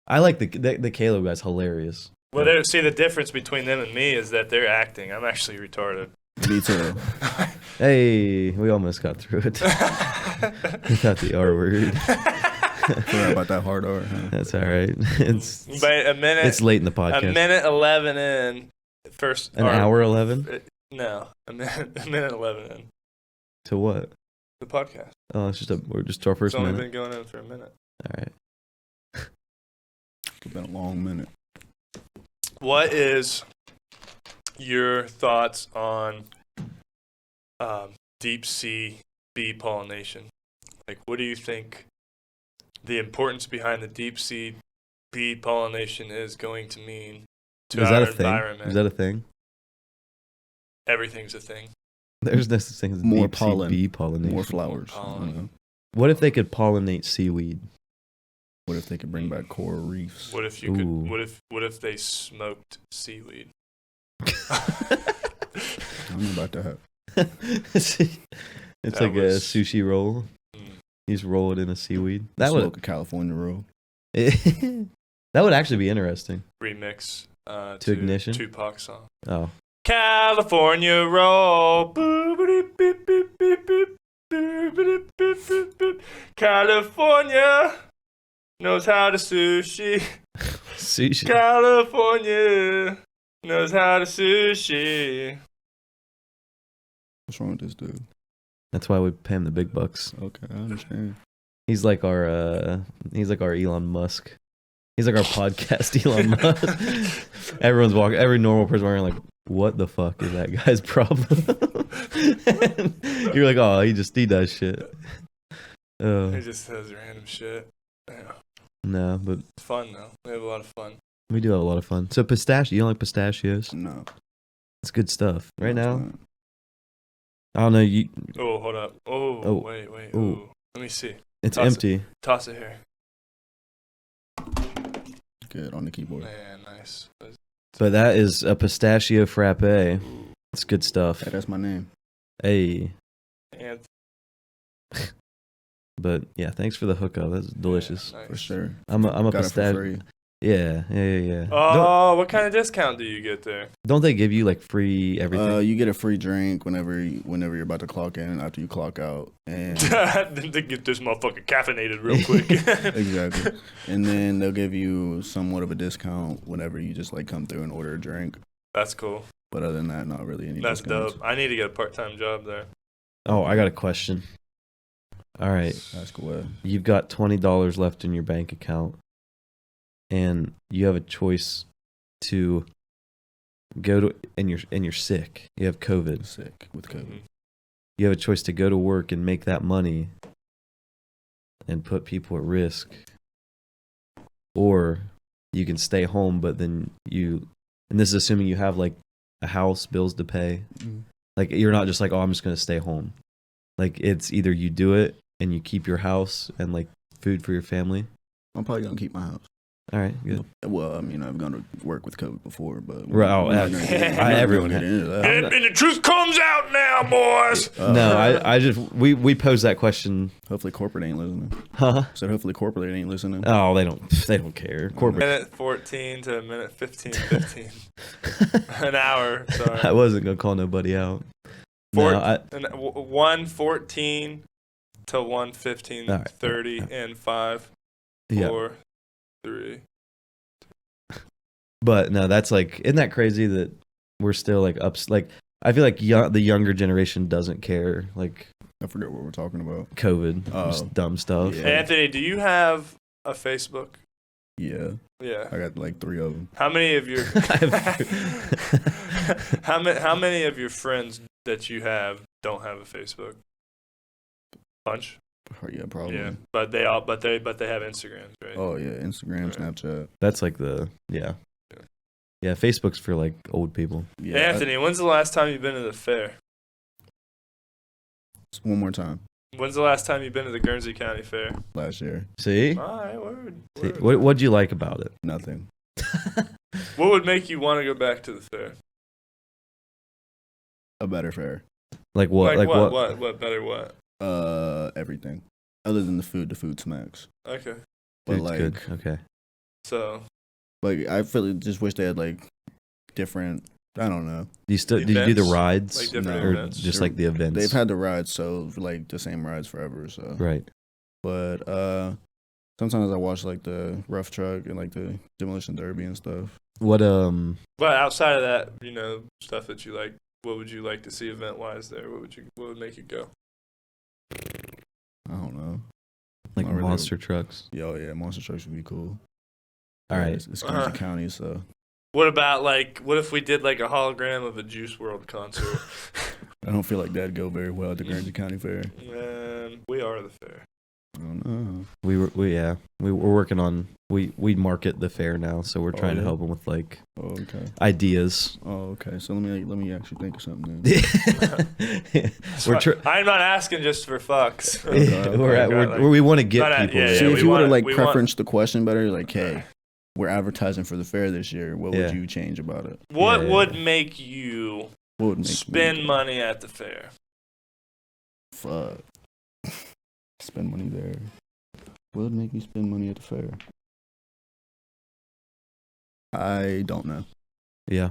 I like the Caleb guy's hilarious. Well, see, the difference between them and me is that they're acting. I'm actually retarded. Me too. Hey, we almost got through it. Without the R word. Forgot about that hard R. Huh? That's all right. But It's late in the podcast. A minute 11 in. First. An hour 11 No, a minute 11 in. to what? The podcast. Oh, we're just to our first It's only minute. been going on for a minute. All right. It's been a long minute. What is your thoughts on deep sea bee pollination? Like, what do you think the importance behind the deep sea bee pollination is going to mean to Is that our a thing? environment? Is that a thing? Everything's a thing. There's no such thing as More deep sea pollen. bee pollination. More flowers. I Pollen. don't know. What if they could pollinate seaweed? What if they could bring back coral reefs? What if you Ooh. could? What if they smoked seaweed? I don't know about that. It's That like was- a sushi roll. Mm. You just roll it in a seaweed. That Smoke a California roll. that would actually be interesting. Remix To Ignition? Tupac song. Oh, California roll. Boop-a-doop, boop, boop, boop, boop. Boop-a-doop, boop, boop, boop. California knows how to sushi. sushi. California knows how to sushi. What's wrong with this dude? That's why we pay him the big bucks. Okay, I understand. He's like our Elon Musk. He's like our podcast Elon Musk. Everyone's walking. Every normal person walking like, what the fuck is that guy's problem? You're like, oh, he does shit. He just says random shit. Yeah. No, but It's fun though. We have a lot of fun. we do have a lot of fun. So pistachio, you don't like pistachios? No. It's good stuff. Right no, now, it's not. I don't know. You, Oh, hold up. Oh, Oh. wait. Ooh. Ooh. Let me see. it's Toss it. empty. Toss it here. Good on the keyboard. Man, nice. But that is a pistachio frappe. Ooh. It's good stuff. Hey, that's my name. Hey, And but yeah, thanks for the hookup. That's delicious. nice. For sure. I'm a Got it for pistachio. free. Yeah. Don't, Oh, what kind of discount do you get there? don't they give you like free everything? You get a free drink whenever you're about to clock in after you clock out, and They get this motherfucker caffeinated real quick. exactly. And then they'll give you somewhat of a discount whenever you just like come through and order a drink. That's cool. But other than that, not really any. That's discounts. dope. I need to get a part-time job there. Oh, I got a question. All right, That's cool. you've got $20 left in your bank account, and you have a choice to go to, and you're sick. You have COVID. Sick with COVID. Mhm. You have a choice to go to work and make that money, and put people at risk, or you can stay home, but then and this is assuming you have like a house, bills to pay. Like you're not just like, oh, I'm just gonna stay home. Like it's either you do it and you keep your house and like food for your family. I'm probably gonna keep my house. All right, good. Well, I mean, I've gone to work with COVID before, but everyone had. And the truth comes out now, boys. No, I just we posed that question. Hopefully, corporate ain't listening. Huh? Said hopefully, corporate ain't listening. Oh, they don't care. Corporate. Minute 14 to minute 15. An hour. Sorry. I wasn't gonna call nobody out. 1:14 to 1:15, All right. 30 and 5, Yeah. 4, 3. But no, that's like, isn't that crazy that we're still like like I feel like the younger generation doesn't care, like I forget what we're talking about. COVID, just dumb stuff. Yeah. Anthony, do you have a Facebook? Yeah, Yeah. I got like 3 of them. How many of your how many of your friends that you have don't have a Facebook? Bunch. Yeah, probably. Yeah, but they have Instagrams, right? Oh yeah, Instagram, Right. Snapchat. That's like yeah. Facebook's for like old people. Yeah, Anthony, when's the last time you've been to the fair? one more time. When's the last time you've been to the Guernsey County Fair? Last year, See, All right, word. See? What'd you like about it? nothing. What would make you want to go back to the fair? A better fair. Like what? Like what? What better what? Everything other than the food. The food smacks. Okay. But Food's like, good. Okay. So like I really just wish they had like different. I don't know. Do you do the Events? rides, Like different or events? just like the events? They've had the rides, so like the same rides forever. So right. But sometimes I watch like the rough truck and like the demolition derby and stuff. What but outside of that, stuff that you like, what would you like to see event wise there? What would make you go? I don't know. like Not really. monster trucks? Yeah, monster trucks would be cool. All right. It's Guernsey County, so What about what if we did like a hologram of a Juice WRLD concert? I don't feel like that'd go very well at the Guernsey County Fair. Man, we are the fair. I don't know. We're working on we market the fair now, so we're trying to yeah? help them with like Oh, okay. ideas. Oh, okay. So let me actually think of something then. I'm not asking just for fucks. We want to get Not at- people. yeah, there. See, we if you would have want- like we want- preferenced the question better, like, hey, we're advertising for the fair this year. What Yeah. would you change about it? What Yeah. would make you What would make spend money at the fair? Fuck. Spend money there. What would make me spend money at the fair? I don't know. Yeah.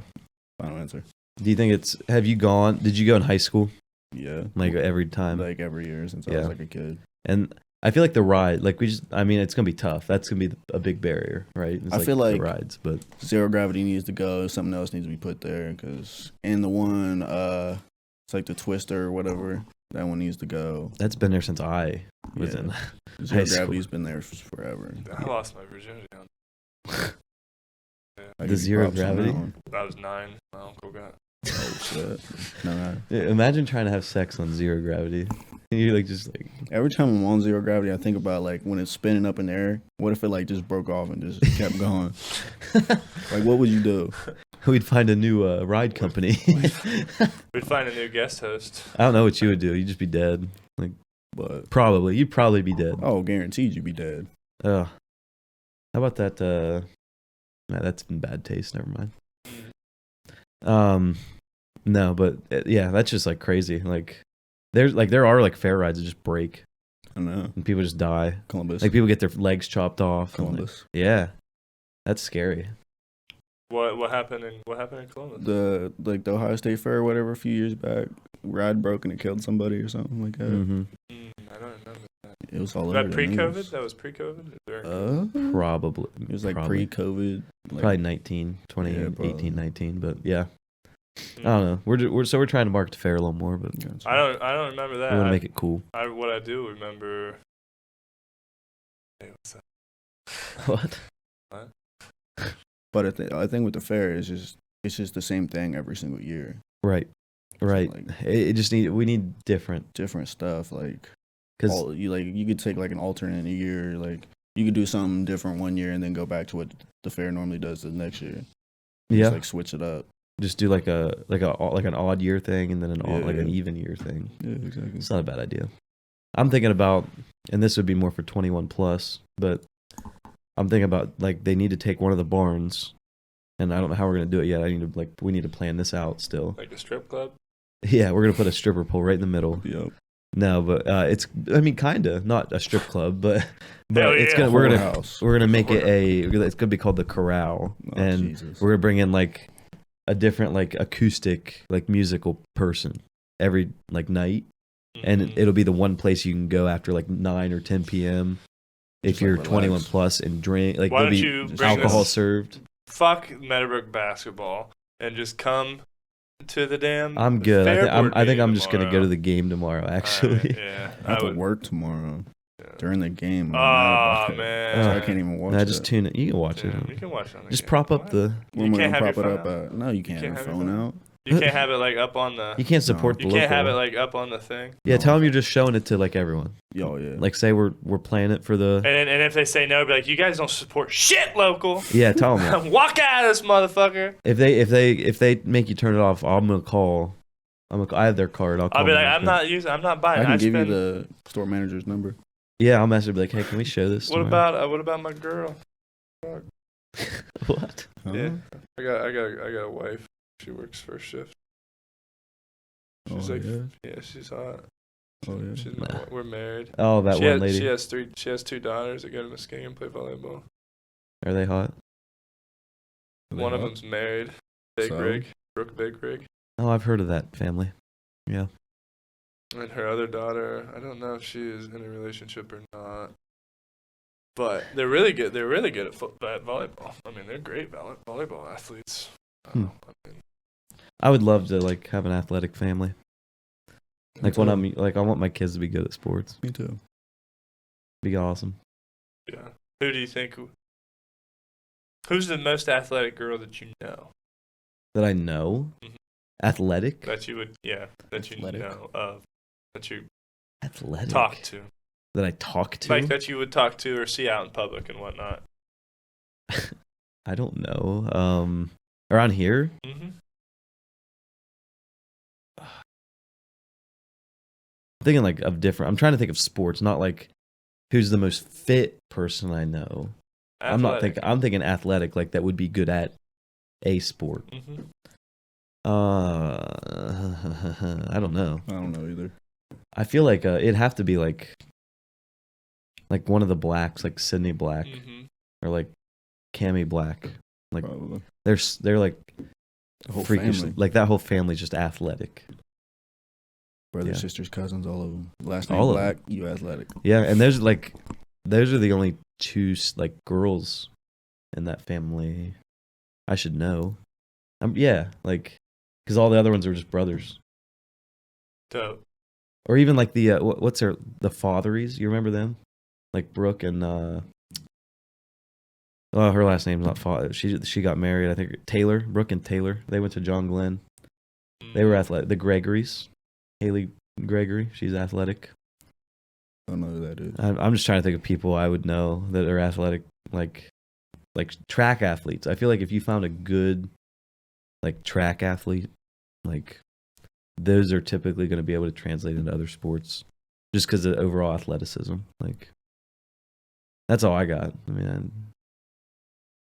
Final answer. Do you think did you go in high school? Yeah. Like every time? Like every year since I Yeah. was like a kid. And I feel like the ride, like it's going to be tough. That's going to be a big barrier, right? It's I feel like the rides, but Zero gravity needs to go. Something else needs to be put there. And the one, it's like the Twister or whatever. That one needs to go. that's been there since I was Yeah. in. Zero high school. gravity's been there forever. I lost my virginity on. I The give you zero props on that gravity? one. I was 9. My uncle got. Oh shit. No. Yeah, imagine trying to have sex on zero gravity. You're like just like Every time I'm on zero gravity, I think about like when it's spinning up in the air. What if it like just broke off and just kept going? Like, what would you do? we'd find a new ride company. We'd find a new guest host. I don't know what you would do. You'd just be dead. Like But you'd probably be dead. oh, guaranteed you'd be dead. How about that? Nah, that's in bad taste. Never mind. No, but yeah, that's just like crazy. Like there are like fair rides that just break I know. and people just die. Columbus. Like people get their legs chopped off. and, like, Columbus. yeah, that's scary. What happened in Columbus? The Ohio State Fair or whatever a few years back, ride broke and it killed somebody or something like that. Hmm. I don't remember that. It was all Was over that the pre-COVID? news. That was pre-COVID? Is there- Probably. It was like probably. pre-COVID. Like, Probably 2018, Yeah, probably. 19, but yeah. I don't know. We're trying to market the fair a little more, but I don't remember that. we want to make it cool. What I do remember. Hey, what's that? What? But I think with the fair it's just the same thing every single year. Right. like- We need different. Different stuff like Because you could take like an alternate year. Like you could do something different one year and then go back to what the fair normally does the next year. Just like switch it up. Just do like an odd year thing and then an Yeah. even year thing. Yeah, exactly. It's not a bad idea. I'm thinking about, and this would be more for 21 plus, but I'm thinking about like they need to take one of the barns, and I don't know how we're gonna do it yet. We need to plan this out still. Like a strip club. Yeah, we're gonna put a stripper pole right in the middle. Yep. No, but kinda not a strip club, but Hell it's yeah. gonna we're gonna make it it's gonna be called the Corral, Oh, and Jesus. we're gonna bring in like a different like acoustic like musical person every like night, and Mhm. it'll be the one place you can go after like 9 or 10 p.m. if Just, you're like, 21 relax. plus and drink. Like Why there'll don't be you bring alcohol this- served. Fuck Meadowbrook basketball and just come to the damn. I'm good. fair board I think meeting I'm just gonna go tomorrow. to the game tomorrow. Actually, Alright, yeah, I have to would. work tomorrow Yeah. during the game. I'm mad Oh about it. man, So I can't even watch Nah, it. just tune it. You can watch Damn, it. you can watch it on the Just game. prop up What? the. Where am I can't gonna have prop your it up phone at? No, you can't can't have have your your phone out. You can't have it like up on the. You can't support You the can't local. have it like up on the thing. Yeah, No. tell them you're just showing it to like everyone. Yo, yeah. Like say we're playing it for the. And if they say no, be like, you guys don't support shit local. Yeah, tell them that. Walk out of this motherfucker. If they make you turn it off, I'm gonna call. I have their card. I'll call I'll be like, management. I'm not buying. I can give you spend- the store manager's number. Yeah, I'll message be like, hey, can we show this? What tomorrow? about what about my girl? What? Huh? Yeah, I got a wife. She works first shift. She's Oh, like, yeah. yeah, she's hot. Oh, yeah. She's Nah. we're married. Oh, that she one has, lady. She has 2 daughters that go to Muskingum and play volleyball. Are they hot? Are they One of hot? them's married. Big So? rig, Brooke Big Rig. Oh, I've heard of that family. Yeah. And her other daughter, I don't know if she is in a relationship or not. But they're really good. They're really good at volleyball. I mean, they're great volleyball athletes. I mean, I would love to like have an athletic family. Like Me when too. I'm like, I want my kids to be good at sports. Me too. Be awesome. yeah. Who do you think? Who's the most athletic girl that you know? That I know. Mhm. Athletic. That you would, that you Athletic. know of, that you Athletic. talk to, That I talk to. like that you would talk to or see out in public and whatnot. I don't know. Around here. Mm-hmm. I'm thinking like of different. I'm trying to think of sports, not like who's the most fit person I know. I'm not thinking. I'm thinking athletic, like that would be good at a sport. Mm-hmm. I don't know. I don't know either. I feel like it'd have to be like one of the blacks, like Sydney Black Mm-hmm. or like Cammy Black. Like Probably. they're like The whole freakish. family. Like that whole family's just athletic. Brothers, Yeah. sisters, cousins, all of them. Last name All of Black, you athletic. Yeah, and those are the only two like girls in that family. I should know. Yeah, like because all the other ones are just brothers, Dope. or even like the what's the Fotheries? You remember them? Like Brooke and well, her last name's not Father. She got married. I think Taylor, Brooke and Taylor. They went to John Glenn. They were athletic. The Gregorys, Haley Gregory. She's athletic. I don't know who that is. I'm just trying to think of people I would know that are athletic, like track athletes. I feel like if you found a good like track athlete, like those are typically going to be able to translate into other sports, just because of overall athleticism. Like that's all I got. I mean,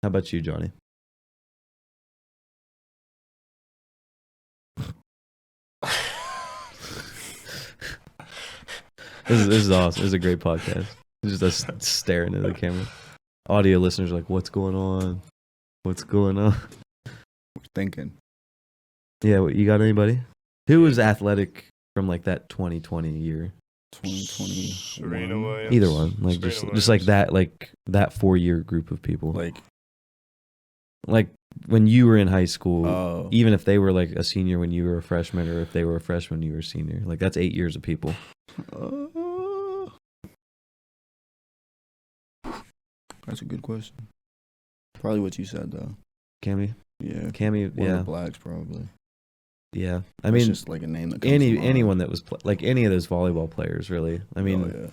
how about you, Johnny? This is awesome. This is a great podcast. It's just us staring at the camera. Audio listeners are like, what's going on? What's going on? Thinking. Yeah, what, you got anybody? Who was athletic from like that 2020 year? 2020. 2020. Serena Williams. Either one. Like Serena just like Williams. that 4-year group of people. Like, when you were in high school, oh. even if they were like a senior when you were a freshman, or if they were a freshman when you were a senior. Like that's 8 years of people. That's a good question. Probably what you said, though. Cammy? Yeah. Cammy, One of yeah. the blacks, probably. Yeah, I It's mean, just like a name that comes to mind. anyone that was like any of those volleyball players, really. I mean,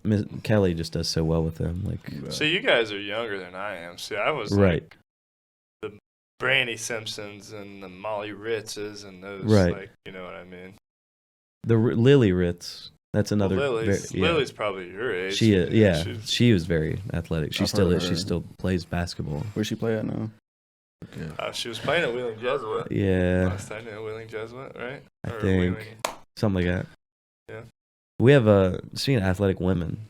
Oh, Kelly just does so well with them. Like, yeah. See, you guys are younger than I am. See, I was right. like the Brandy Simpsons and the Molly Ritzes and those, Right. like, you know what I mean? The Lily Ritz. That's another. Well, Lily's, yeah. Lily's probably your age. She is. you know, Yeah, she was very athletic. She I've still heard is. of She her. still plays basketball. Where's she play at now? Okay. She was playing at Wheeling Jesuit. Yeah, Last I knew, Wheeling Jesuit, right? I Or think. Wheeling- something like that. Yeah. We have speaking of athletic women.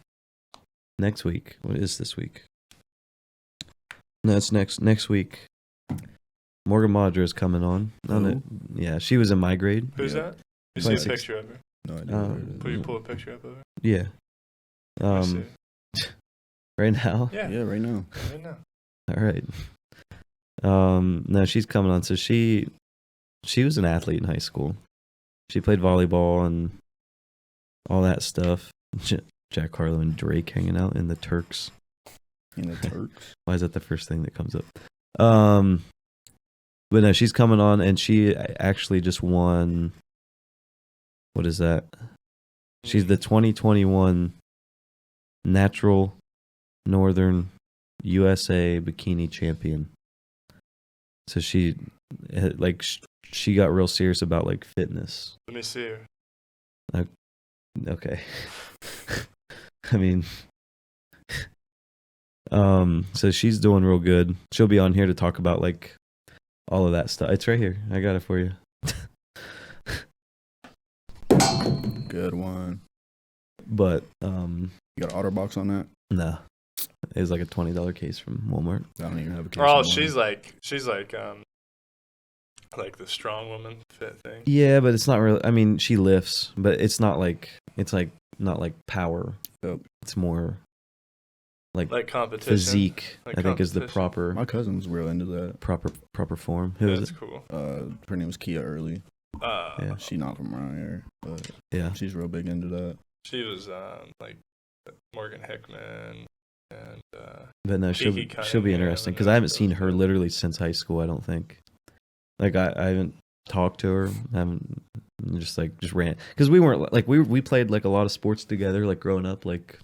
Next week. What is this week? No, it's next week. Morgan Madra is coming on. Who? Yeah, she was in my grade. Who's Yeah. that? You see a 26. picture of her? No idea. where it is. Pull a picture up of her? Yeah. Let me see. Right now. Yeah, Yeah, right now. right now. All right. No, she's coming on. So she was an athlete in high school. She played volleyball and all that stuff. Jack Harlow and Drake hanging out in the Turks. In the Turks. Why is that the first thing that comes up? But no, she's coming on, and she actually just won. What is that? She's the 2021 Natural Northern USA Bikini Champion. So she got real serious about like fitness. Let me see her. Okay. I mean, so she's doing real good. She'll be on here to talk about like all of that stuff. It's right here. I got it for you. Good one. But You got an OtterBox on that? no, it was like a $20 case from Walmart. I don't even have a case. Oh, on she's mine. like the strong woman fit thing. Yeah, but it's not really. I mean, she lifts, but it's not like not like power. Yep. It's more like competition. physique. Like I think is the competition. My cousin's real into that. proper form. Who is That's it? cool. Her name's Kia Early. Yeah. She's not from around here, but Yeah. she's real big into that. She was like Morgan Hickman and But no, she'll Kiki be Cunningham interesting and because I haven't those seen her guys. literally since high school. I don't think. Like I haven't talked to her. I haven't just ran because we weren't like we played like a lot of sports together like growing up, like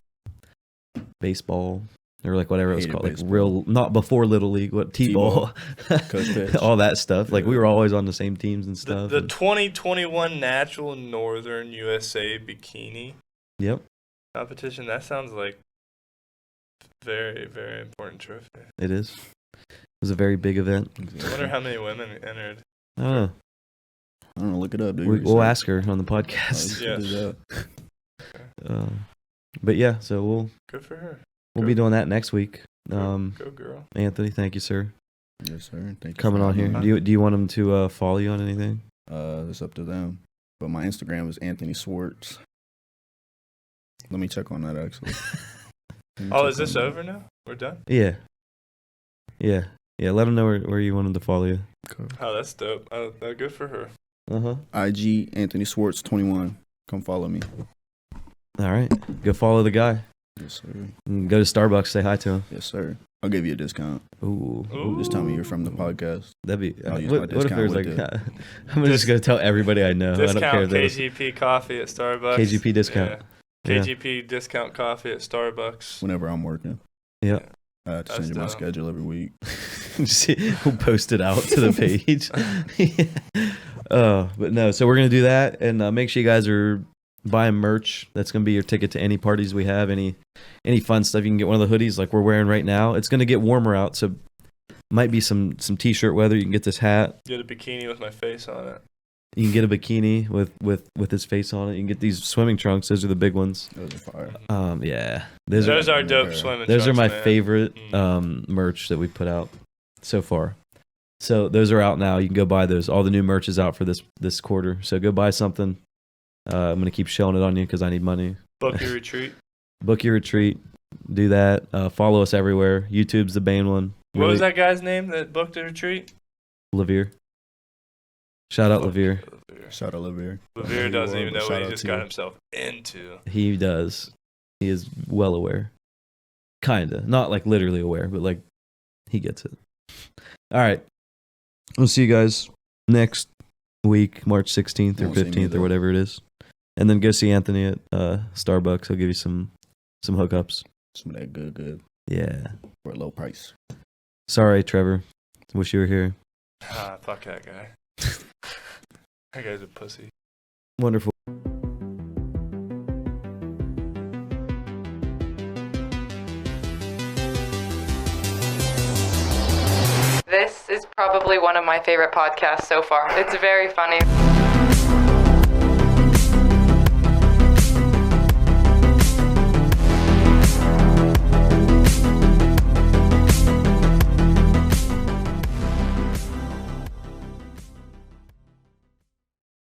baseball or like whatever it was Hated called, like baseball. real not before little league, what t-ball, Coach pitch. all that stuff. Like we Yeah. were always on the same teams and the, stuff. the and- 2021 Natural Northern USA Bikini yep, competition. That sounds like very, very important trophy. it is. It was a very big event. I wonder how many women entered. I don't know. I don't know. Look it up, dude. We'll ask her on the Oh, podcast. Yeah. Yeah. But yeah, so we'll Good for her. be doing that next week. Go girl. Anthony, thank you, sir, Yes, sir. Thank you. coming for on here. having me. Do you want them to follow you on anything? It's up to them. But my Instagram is Anthony Swartz. Let me check on that actually. Let me Oh, check is this on that. over now? We're done? Yeah. Let them know where you want them to follow you. Oh, that's dope. Good for her. IG Anthony Swartz 21. Come follow me. All right, go follow the guy. Yes, sir. And go to Starbucks, say hi to him. Yes, sir. I'll give you a discount. Ooh, Ooh. Just tell me you're from the podcast. that'd be. I'll use my What if discount there's like? with it. I'm just gonna tell everybody I know. I don't care. Discount if there's KGP coffee at Starbucks. KGP discount. Yeah. Yeah. KGP discount coffee at Starbucks. Whenever I'm working. Yeah. I have to That's send you my dumb. schedule every week. We'll post it out to the page. But no, so we're gonna do that, and make sure you guys are buying merch. That's gonna be your ticket to any parties we have, any fun stuff. You can get one of the hoodies like we're wearing right now. It's gonna get warmer out, so might be some t-shirt weather. You can get this hat. Get a bikini with my face on it. You can get a bikini with his face on it. You can get these swimming trunks. Those are the big ones. Those are fire. Yeah, Those are are dope okay. swimming those are trunks, my man. favorite Mm. merch that we put out so far. So those are out now. You can go buy those. All the new merch is out for this quarter. So go buy something. I'm gonna keep shelling it on you because I need money. Book your retreat. Book your retreat. Do that. Follow us everywhere. YouTube's the main one. What was that guy's name that booked the retreat? Levere. Shout out Levere. Shout out Levere. Levere doesn't even know what Shout he out just to got you. himself into. He does. He is well aware. Kinda. Not like literally aware, but like he gets it. All right. We'll see you guys next week, March 16th or Won't see me 15th or there. whatever it is. And then go see Anthony at Starbucks. He'll give you some hookups. Some of that good Yeah. for a low price. Sorry, Trevor. Wish you were here. Fuck that guy. That guy's a pussy. Wonderful. This is probably one of my favorite podcasts so far. It's very funny.